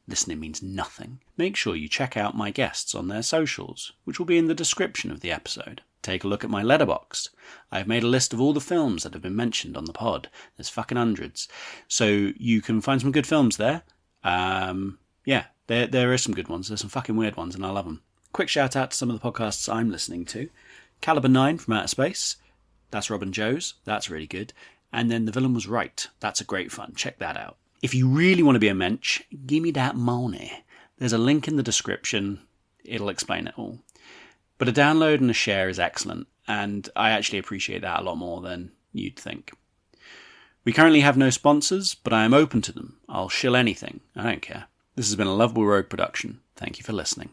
listening means nothing. Make sure you check out my guests on their socials, which will be in the description of the episode. Take a look at my Letterboxd. I've made a list of all the films that have been mentioned on the pod. There's fucking hundreds. So you can find some good films there. There are some good ones. There's some fucking weird ones, and I love them. Quick shout out to some of the podcasts I'm listening to. Caliber 9 from Outer Space. That's Robin Joes. That's really good. And then The Villain Was Right. That's a great fun. Check that out. If you really want to be a mensch, give me that money. There's a link in the description. It'll explain it all. But a download and a share is excellent, and I actually appreciate that a lot more than you'd think. We currently have no sponsors, but I am open to them. I'll shill anything. I don't care. This has been a Lovable Rogue production. Thank you for listening.